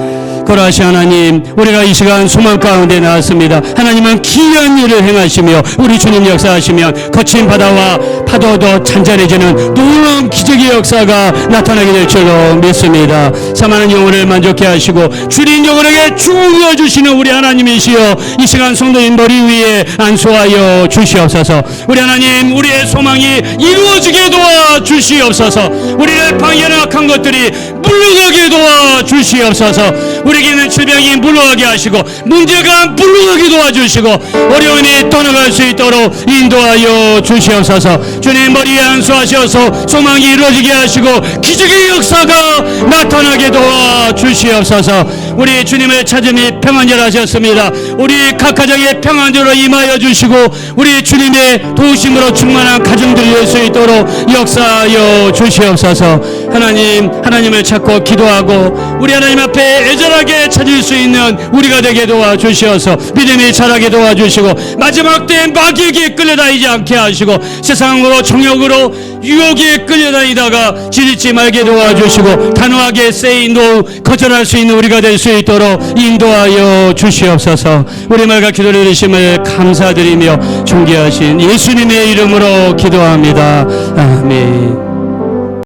S1: 거라시 하나님 우리가 이 시간 소망 가운데 나왔습니다. 하나님은 기이한 일을 행하시며 우리 주님 역사하시면 거친 바다와 파도도 잔잔해지는 놀라운 기적의 역사가 나타나게 될 줄로 믿습니다. 사망하는 영혼을 만족해 하시고 주린 영혼에게 주어 주시는 우리 하나님이시여 이 시간 성도님 머리 위에 안수하여 주시옵소서. 우리 하나님 우리의 소망이 이루어지게 도와 주시옵소서. 우리를 방해하는 악한 것들이 물러가게 도와 주시옵소서. 우리에게 있는 질병이 물러가게 하시고 문제가 물러가게 도와주시고 어려움이 떠나갈 수 있도록 인도하여 주시옵소서. 주님 머리에 안수하셔서 소망이 이루어지게 하시고 기적의 역사가 나타나게 도와 주시옵소서. 우리 주님의 찾음이 평안절 하셨습니다. 우리 각 가정에 평안절로 임하여 주시고 우리 주님의 도우심으로 충만한 가정들이 될 수 있도록 역사하여 주시옵소서. 하나님을 찾고 기도하고 우리 하나님 앞에 애절하게 찾을 수 있는 우리가 되게 도와주시어서 믿음이 자라게 도와주시고 마지막 때에 마귀에게 끌려다니지 않게 하시고 세상으로 정욕으로 유혹에 끌려다니다가 지리지 말게 도와주시고 단호하게 say no 거절할 수 있는 우리가 될 수 있도록 인도하여 주시옵소서. 우리 말과 기도를 들으심을 감사드리며 존귀하신 예수님의 이름으로 기도합니다. 아멘.